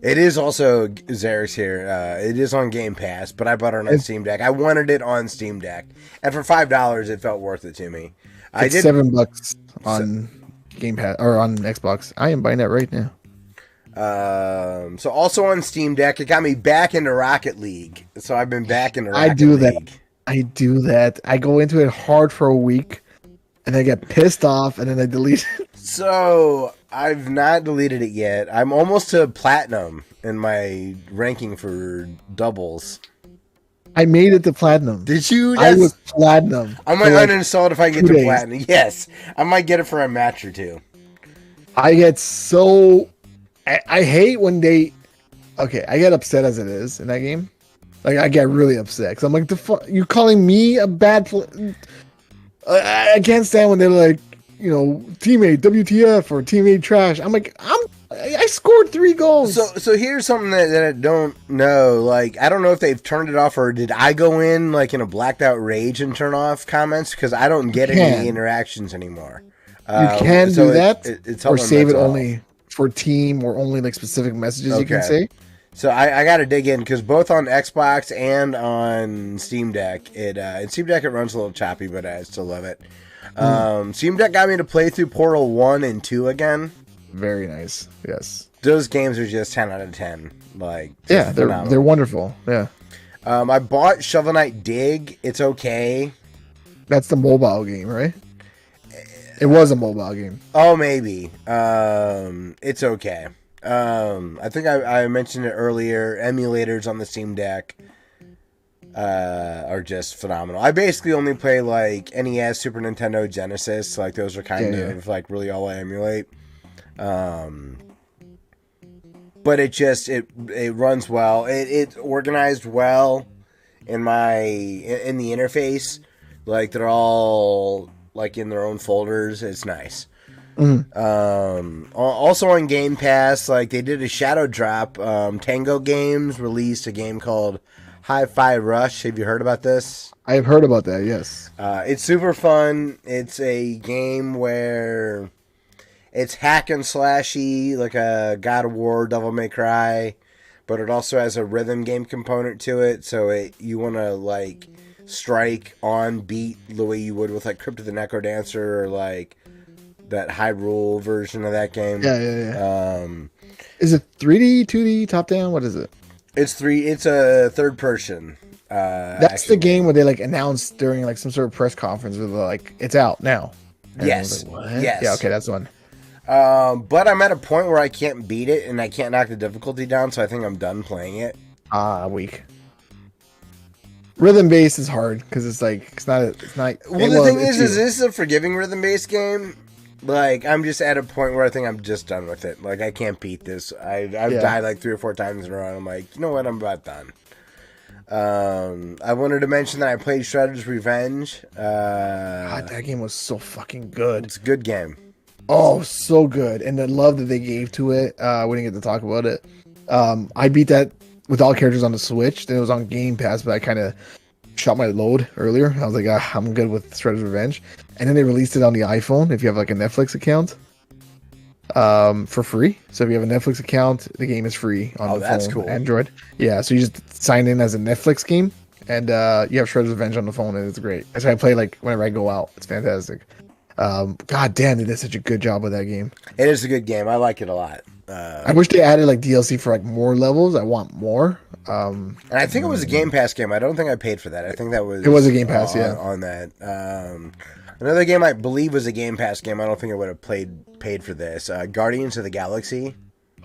It is also, Zarek's here, it is on Game Pass, but I bought it on Steam Deck. I wanted it on Steam Deck, and for $5, it felt worth it to me. It's $7 on Game Pass, or on Xbox. I am buying that right now. So also on Steam Deck, it got me back into Rocket League. So I've been back into Rocket League. I do that. I go into it hard for a week, and I get pissed off, and then I delete it. So I've not deleted it yet. I'm almost to platinum in my ranking for doubles. I made it to platinum. Did you? I was platinum. I might uninstall it if I get to platinum. Yes, I might get it for a match or two. I get so... I hate when they... Okay, I get upset as it is in that game. Like, I get really upset. Because I'm like, you calling me a bad... I can't stand when they're like, teammate WTF or teammate trash. I'm like, I scored 3 goals. So here's something that I don't know. Like, I don't know if they've turned it off, or did I go in like in a blacked out rage and turn off comments, because I don't get any interactions anymore. You can do that, it's or save it only for team, or only like specific messages you can say. So I got to dig in, because both on Xbox and on Steam Deck, in Steam Deck it runs a little choppy, but I still love it. Steam Deck got me to play through Portal 1 and 2 again. Very nice. Yes. Those games are just 10 out of 10. Like, yeah, they're wonderful. Yeah. I bought Shovel Knight Dig. It's okay. That's the mobile game, right? It was a mobile game. Oh, maybe. It's okay. I think I mentioned it earlier. Emulators on the Steam Deck are just phenomenal. I basically only play like NES, Super Nintendo, Genesis. Like, those are kind of like really all I emulate. But it runs well. It's organized well in the interface. Like, they're all like in their own folders. It's nice. Also on Game Pass, like, they did a shadow drop. Tango Games released a game called Hi-Fi Rush. Have you heard about this? I have heard about that, yes. It's super fun. It's a game where it's hack and slashy, like a God of War, Devil May Cry, but it also has a rhythm game component to it. So you want to like strike on beat the way you would with like Crypt of the Necrodancer, or like that Hyrule version of that game. Yeah. Is it 3D, 2D, top down? What is it? It's a third person. That's the game where they like announced during like some sort of press conference where they're like, it's out now. And yes. Like, what? Yes. Yeah. Okay, that's the one. But I'm at a point where I can't beat it and I can't knock the difficulty down, so I think I'm done playing it. Weak. Rhythm based is hard because it's not. Well, the thing is this is a forgiving rhythm based game. Like, I'm just at a point where I think I'm just done with it. Like, I can't beat this. I've died like 3 or 4 times in a row, and I'm like, you know what? I'm about done. I wanted to mention that I played Shredder's Revenge. God, that game was so fucking good. It's a good game. Oh, so good. And the love that they gave to it. We didn't get to talk about it. I beat that with all characters on the Switch. Then it was on Game Pass, but I kind of shot my load earlier. I was like, I'm good with Shredder's Revenge. And then they released it on the iPhone if you have like a Netflix account, for free. So if you have a Netflix account, the game is free on the that's phone, cool. Android. Yeah, so you just sign in as a Netflix game, and you have Shredder's Revenge on the phone, and it's great. That's why I play like whenever I go out. It's fantastic. God damn, they did such a good job with that game. It is a good game. I like it a lot. I wish they added like DLC for like more levels. I want more. And I think it was a Game Pass game. I don't think I paid for that. I think that was... It was a Game Pass, on that. Another game I believe was a Game Pass game. I don't think I would have paid for this. Guardians of the Galaxy.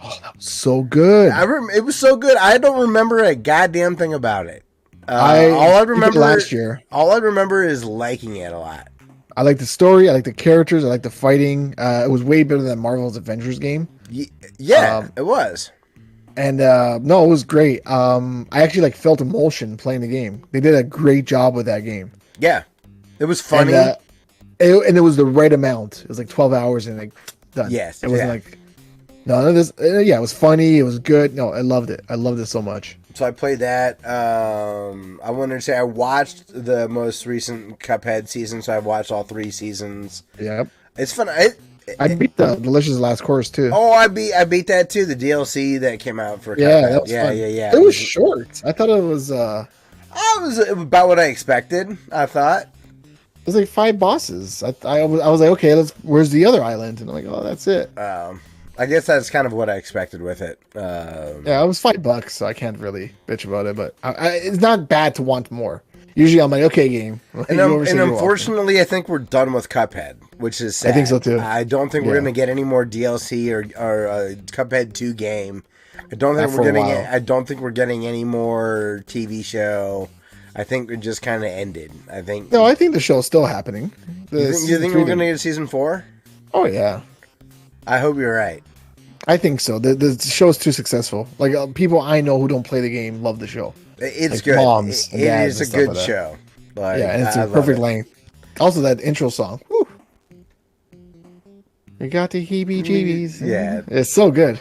Oh, that was so good. It was so good. I don't remember a goddamn thing about it. I all I beat it remember last year. All I remember is liking it a lot. I like the story. I like the characters. I like the fighting. It was way better than Marvel's Avengers game. Yeah, it was. And no, it was great. I actually like felt emotion playing the game. They did a great job with that game. Yeah, it was funny. And, it was the right amount. It was like 12 hours and like done. Yes, it wasn't like no. This, yeah, it was funny. It was good. No, I loved it. I loved it so much. So I played that. I wanted to say I watched the most recent Cuphead season, so I've watched all 3 seasons. Yep, it's fun. I beat the Delicious Last Course too. Oh, I beat that too. The DLC that came out for yeah, Cuphead. that was fun. Yeah. It was short. I thought it was. It was about what I expected. I thought it was like 5 bosses. I was like, okay, where's the other island? And I'm like, oh, that's it. I guess that's kind of what I expected with it. Yeah, it was $5, so I can't really bitch about it. But it's not bad to want more. Usually, I'm like, okay, game. And unfortunately, I think we're done with Cuphead, which is sad. I think so too. I don't think we're gonna get any more DLC or Cuphead 2 game. I don't think we're getting any more TV show. I think it just kind of ended. I think the show's still happening. You think we're gonna get a season 4? Oh yeah. I hope you're right. I think so. The show's too successful. Like people I know who don't play the game love the show. It's like good. Moms it is a good show. Like, yeah, and it's a perfect length. Also, that intro song. Woo. You got the heebie-jeebies. Yeah, it's so good.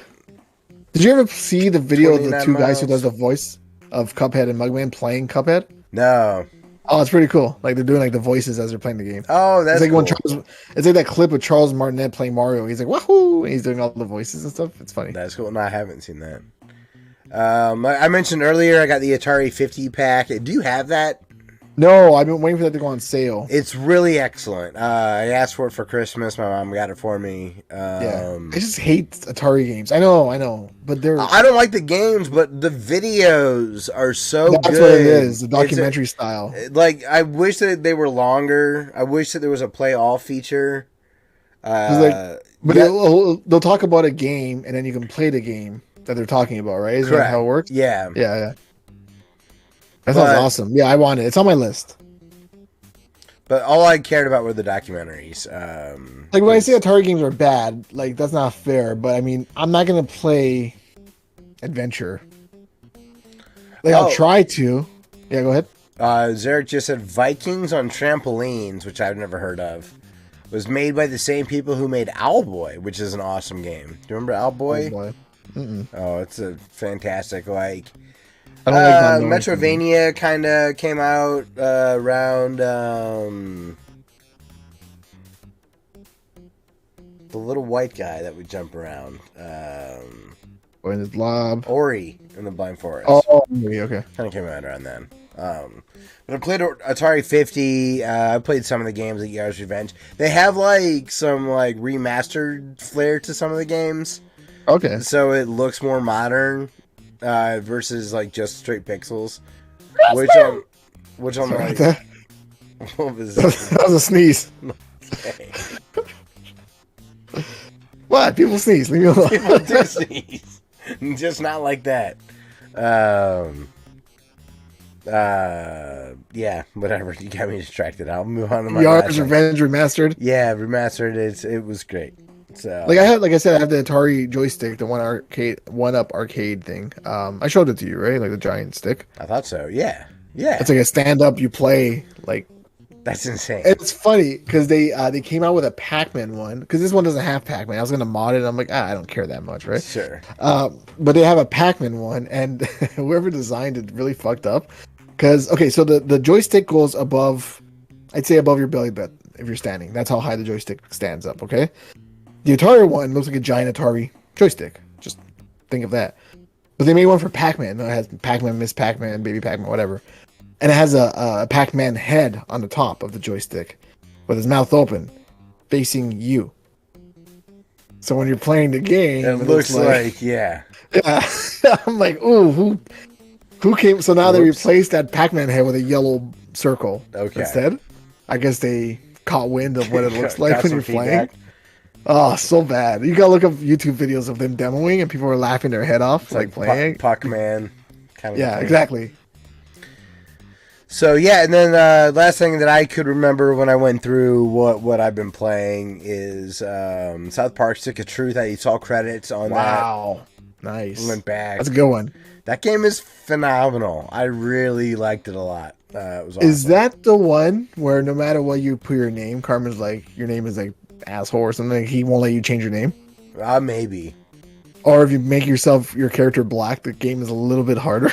Did you ever see the video of the 2 miles. guys who does the voice of Cuphead and Mugman playing Cuphead? No. Oh, it's pretty cool. Like they're doing like the voices as they're playing the game. Oh, that's it's like cool. It's like that clip of Charles Martinet playing Mario. He's like wahoo, and he's doing all the voices and stuff. It's funny. That's cool. No, I haven't seen that. I mentioned earlier I got the Atari 50 pack. Do you have that? No, I've been waiting for that to go on sale. It's really excellent. I asked for it for Christmas. My mom got it for me. Yeah, I just hate Atari games. I know, but they're. I don't like the games, but the videos are so good. That's what it is, the documentary style. Like, I wish that they were longer. I wish that there was a play all feature. But they'll talk about a game, and then you can play the game that they're talking about, right? Is that how it works? Yeah. That sounds awesome. Yeah, I want it. It's on my list. But all I cared about were the documentaries. Like when I say Atari games are bad, like that's not fair. But I mean, I'm not gonna play adventure. Like I'll try to. Yeah, go ahead. Zarek just said Vikings on Trampolines, which I've never heard of. Was made by the same people who made Owlboy, which is an awesome game. Do you remember Owlboy? Owlboy. Oh, it's a fantastic, like... I don't like Metrovania kind of came out around the little white guy that would jump around. Or in the blob. Ori in the Blind Forest. Oh, okay. Kind of came out around then. But I played Atari 50. I played some of the games at Yars' Revenge. They have like some like remastered flair to some of the games. Okay. So it looks more modern versus like just straight pixels. Which I'm like. What was that? That was a sneeze. Okay. What? People sneeze. Leave me alone. People do sneeze. Just not like that. Yeah, whatever. You got me distracted. I'll move on to my Yars' Revenge remastered. Yeah, remastered. It was great. So like I have the Atari joystick, the one up arcade thing. I showed it to you, right? Like the giant stick. I thought so. Yeah. It's like a stand up. You play like. That's insane. It's funny because they came out with a Pac-Man one because this one doesn't have Pac-Man. I was gonna mod it. I'm like, I don't care that much, right? Sure. But they have a Pac-Man one, and whoever designed it really fucked up. Because so the joystick goes above, I'd say above your belly button if you're standing. That's how high the joystick stands up. Okay. The Atari one looks like a giant Atari joystick. Just think of that. But they made one for Pac-Man. It has Pac-Man, Miss Pac-Man, Baby Pac-Man, whatever. And it has a Pac-Man head on the top of the joystick with his mouth open, facing you. So when you're playing the game, it looks like yeah. I'm like, ooh, who came? So now they replaced that Pac-Man head with a yellow circle instead. I guess they caught wind of what it looks like when you're playing. Oh, so bad. You gotta look up YouTube videos of them demoing and people are laughing their head off, It's like playing. Puck-Man kind of Yeah, thing. exactly. So yeah, and then last thing that I could remember when I went through what I've been playing is South Park: Stick of Truth. I saw credits on Wow. that. Nice. Went back. That's a good one. That game is phenomenal. I really liked it a lot. It was awesome. Is that the one where no matter what you put your name, Carmen's like, your name is like asshole or something, he won't let you change your name? Maybe. Or if you make your character black, the game is a little bit harder.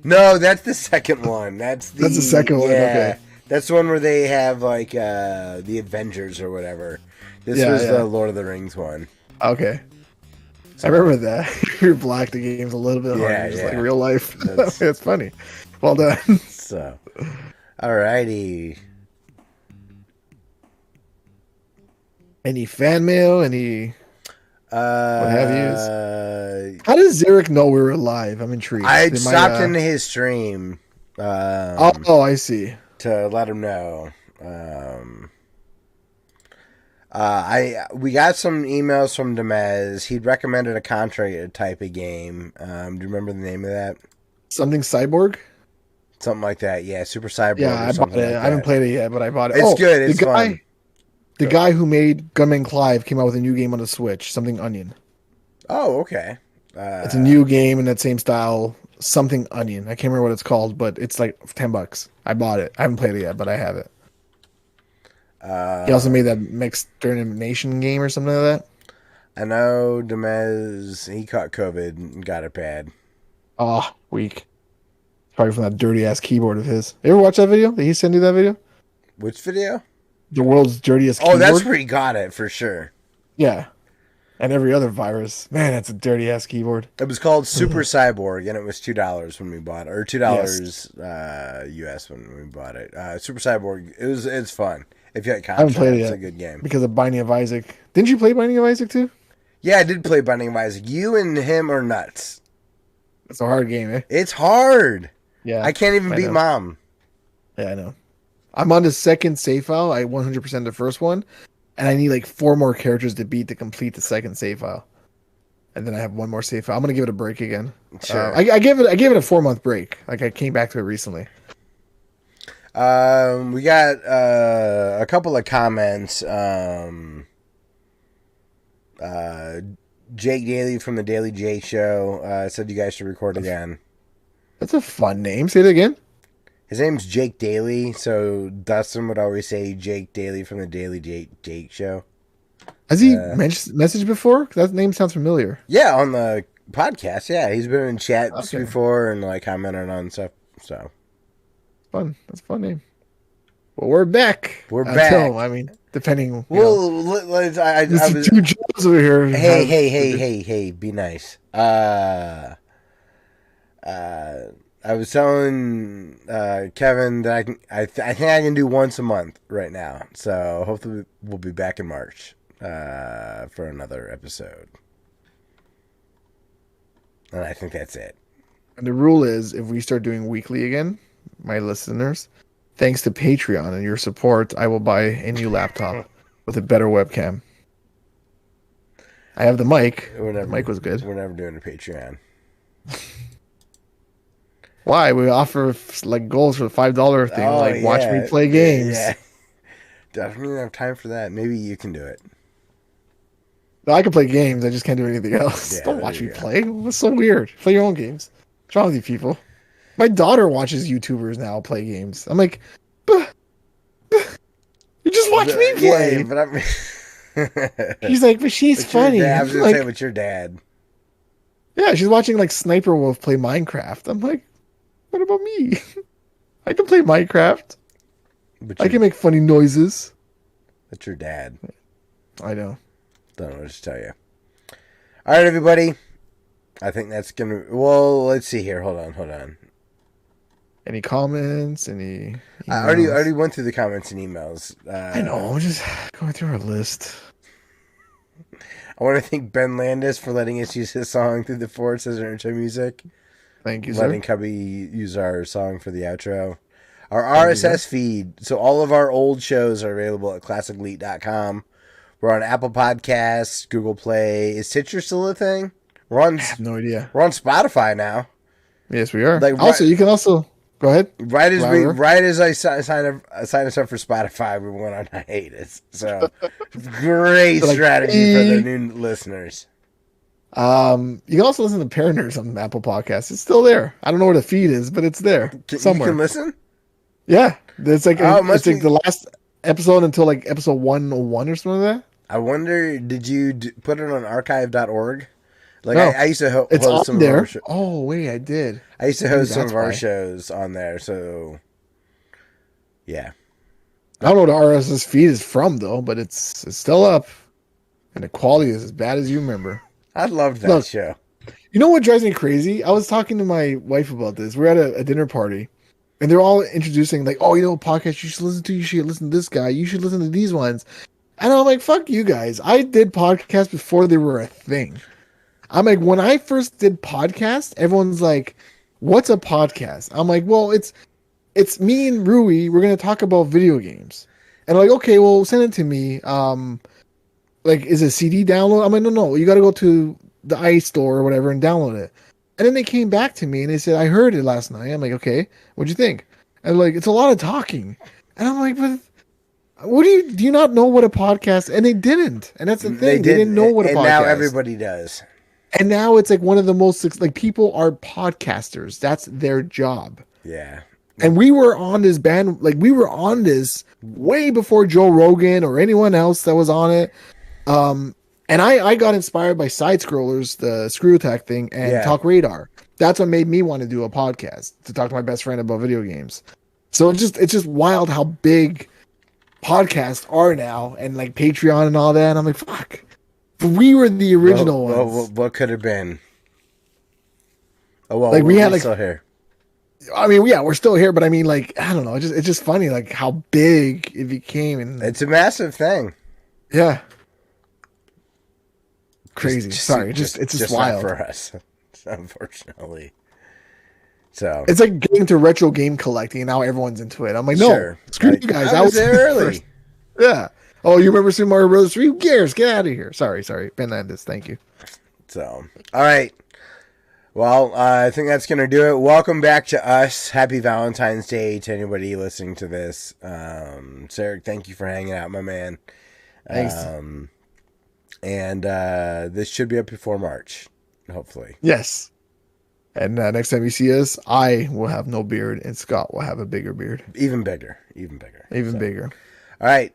No, that's the second one. That's the second one, okay. That's the one where they have like the Avengers or whatever. This was the Lord of the Rings one. Okay. I remember that. If you're black, the game's a little bit harder, just like real life. It's funny. Well done. So, alrighty. Any fan mail? Any what have yous? How does Zarek know we were live? I'm intrigued. I stopped into his stream. Oh, I see. To let him know. We got some emails from Demez. He'd recommended a Contra type of game. Do you remember the name of that? Something Cyborg? Something like that. Yeah, Super Cyborg. Yeah, I bought it. I haven't played it yet, but I bought it. It's good. It's fun. The guy who made Gunman Clive came out with a new game on the Switch. Something Onion. Oh, okay. It's a new game in that same style. Something Onion. I can't remember what it's called, but it's like $10. I bought it. I haven't played it yet, but I have it. He also made that mixed extermination game or something like that. I know Demez, he caught COVID and got it bad. Oh, weak. Probably from that dirty ass keyboard of his. You ever watch that video? Did he send you that video? Which video? The world's dirtiest keyboard. Oh, that's where he got it for sure. Yeah. And every other virus. Man, that's a dirty ass keyboard. It was called Super Cyborg, and it was $2 when we bought it, or $2 US when we bought it. Super Cyborg, it's fun. If you like Contra, I haven't played it yet. It's a good game. Because of Binding of Isaac. Didn't you play Binding of Isaac too? Yeah, I did play Binding of Isaac. You and him are nuts. It's a hard game, eh? It's hard. Yeah. I can't even beat Mom. Yeah, I know. I'm on the second save file. I 100% the first one. And I need like 4 more characters to beat to complete the second save file. And then I have 1 more save file. I'm going to give it a break again. Sure. I gave it a 4-month break. Like I came back to it recently. We got a couple of comments. Jake Daly from the Daily J Show said you guys should record again. That's a fun name. Say it again. His name's Jake Daly, so Dustin would always say Jake Daly from the Daily Jake Show. Has he messaged before? That name sounds familiar. Yeah, on the podcast. Yeah, he's been in chats before and like commented on stuff. So fun. That's a fun name. Well, we're back. We're back. I mean, depending. I was 2 jobs over here. Hey! Be nice. I was telling Kevin that I think I can do once a month right now. So hopefully we'll be back in March for another episode. And I think that's it. And the rule is, if we start doing weekly again, my listeners, thanks to Patreon and your support, I will buy a new laptop with a better webcam. I have the mic. The mic was good. We're never doing a Patreon. Why? We offer like goals for the $5 thing, watch me play games. Yeah. I don't even have time for that. Maybe you can do it. No, I can play games. I just can't do anything else. Yeah, don't watch me play. That's so weird. Play your own games. What's wrong with you people? My daughter watches YouTubers now play games. I'm like, you just watch me play. Yeah, but I mean, she's like, but she's funny. I was gonna say, with your dad. Yeah, she's watching like Sniper Wolf play Minecraft. I'm like, what about me? I can play Minecraft. I can make funny noises. That's your dad. I know. Don't know what to tell you. All right, everybody. I think that's gonna. Well, let's see here. Hold on. Any comments? Any? I already went through the comments and emails. I know. I'm just going through our list. I want to thank Ben Landis for letting us use his song through the forest as our intro music. Thank you, letting sir. Cubby use our song for the outro. Our RSS feed. So all of our old shows are available at classicleet.com. We're on Apple Podcasts, Google Play. Is Stitcher still a thing? We're on. I have no idea. We're on Spotify now. Yes, we are. Like, also, you can also go ahead. Right as I sign us up for Spotify, we went on hiatus. So great strategy for the new listeners. You can also listen to Paraners on Apple Podcasts. It's still there. I don't know where the feed is, but it's there somewhere. You can listen? Yeah. It's like it's like the last episode until like episode 101 or something like that. I wonder, did you put it on archive.org? Like, No, I used to host some there. of our shows. Oh, wait, I did. I used to host some of our shows on there, so yeah. I don't know what the RSS feed is from, though, but it's still up. And the quality is as bad as you remember. I loved that show. You know what drives me crazy? I was talking to my wife about this. We're at a dinner party, and they're all introducing, like, oh, you know, podcast you should listen to. You should listen to this guy. You should listen to these ones. And I'm like, fuck you guys. I did podcasts before they were a thing. I'm like, when I first did podcasts, everyone's like, what's a podcast? I'm like, well, it's me and Rui. We're going to talk about video games. And I'm like, okay, well, send it to me. Like, is it CD download? I'm like, no, you got to go to the iStore or whatever and download it. And then they came back to me and they said, I heard it last night. I'm like, okay, what'd you think? And like, it's a lot of talking. And I'm like, but what do you not know what a podcast? And they didn't. And that's the thing. They didn't know what a podcast. And now everybody does. And now it's like one of the most, like, people are podcasters. That's their job. Yeah. And we were on this band, like, we were on this way before Joe Rogan or anyone else that was on it. And I got inspired by Side Scrollers, the Screw Attack thing, and Talk Radar. That's what made me want to do a podcast, to talk to my best friend about video games. So it's just wild how big podcasts are now, and like Patreon and all that. And I'm like, fuck. We were the original ones. What could have been? Oh well, like we had like still here. I mean, yeah, we're still here, but I mean, like, I don't know. It's just funny, like how big it became, and it's a massive thing. Yeah, crazy. Sorry, it's just wild not for us, unfortunately. So it's like getting into retro game collecting, and now everyone's into it. I'm like, no, screw you guys. I was there early. First. Yeah. Oh, you remember Super Mario Bros. 3? Who cares? Get out of here. Sorry. Ben Landis, thank you. So, all right. Well, I think that's going to do it. Welcome back to us. Happy Valentine's Day to anybody listening to this. Sarek, thank you for hanging out, my man. Thanks. And this should be up before March, hopefully. Yes. And next time you see us, I will have no beard, and Scott will have a bigger beard. Even bigger. Bigger. All right.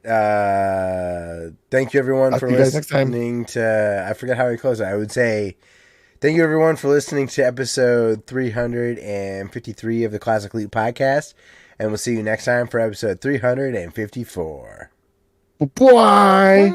Thank you, everyone, for listening to... I forget how we close it. I would say... Thank you, everyone, for listening to episode 353 of the Classic Loot Podcast. And we'll see you next time for episode 354. Bye.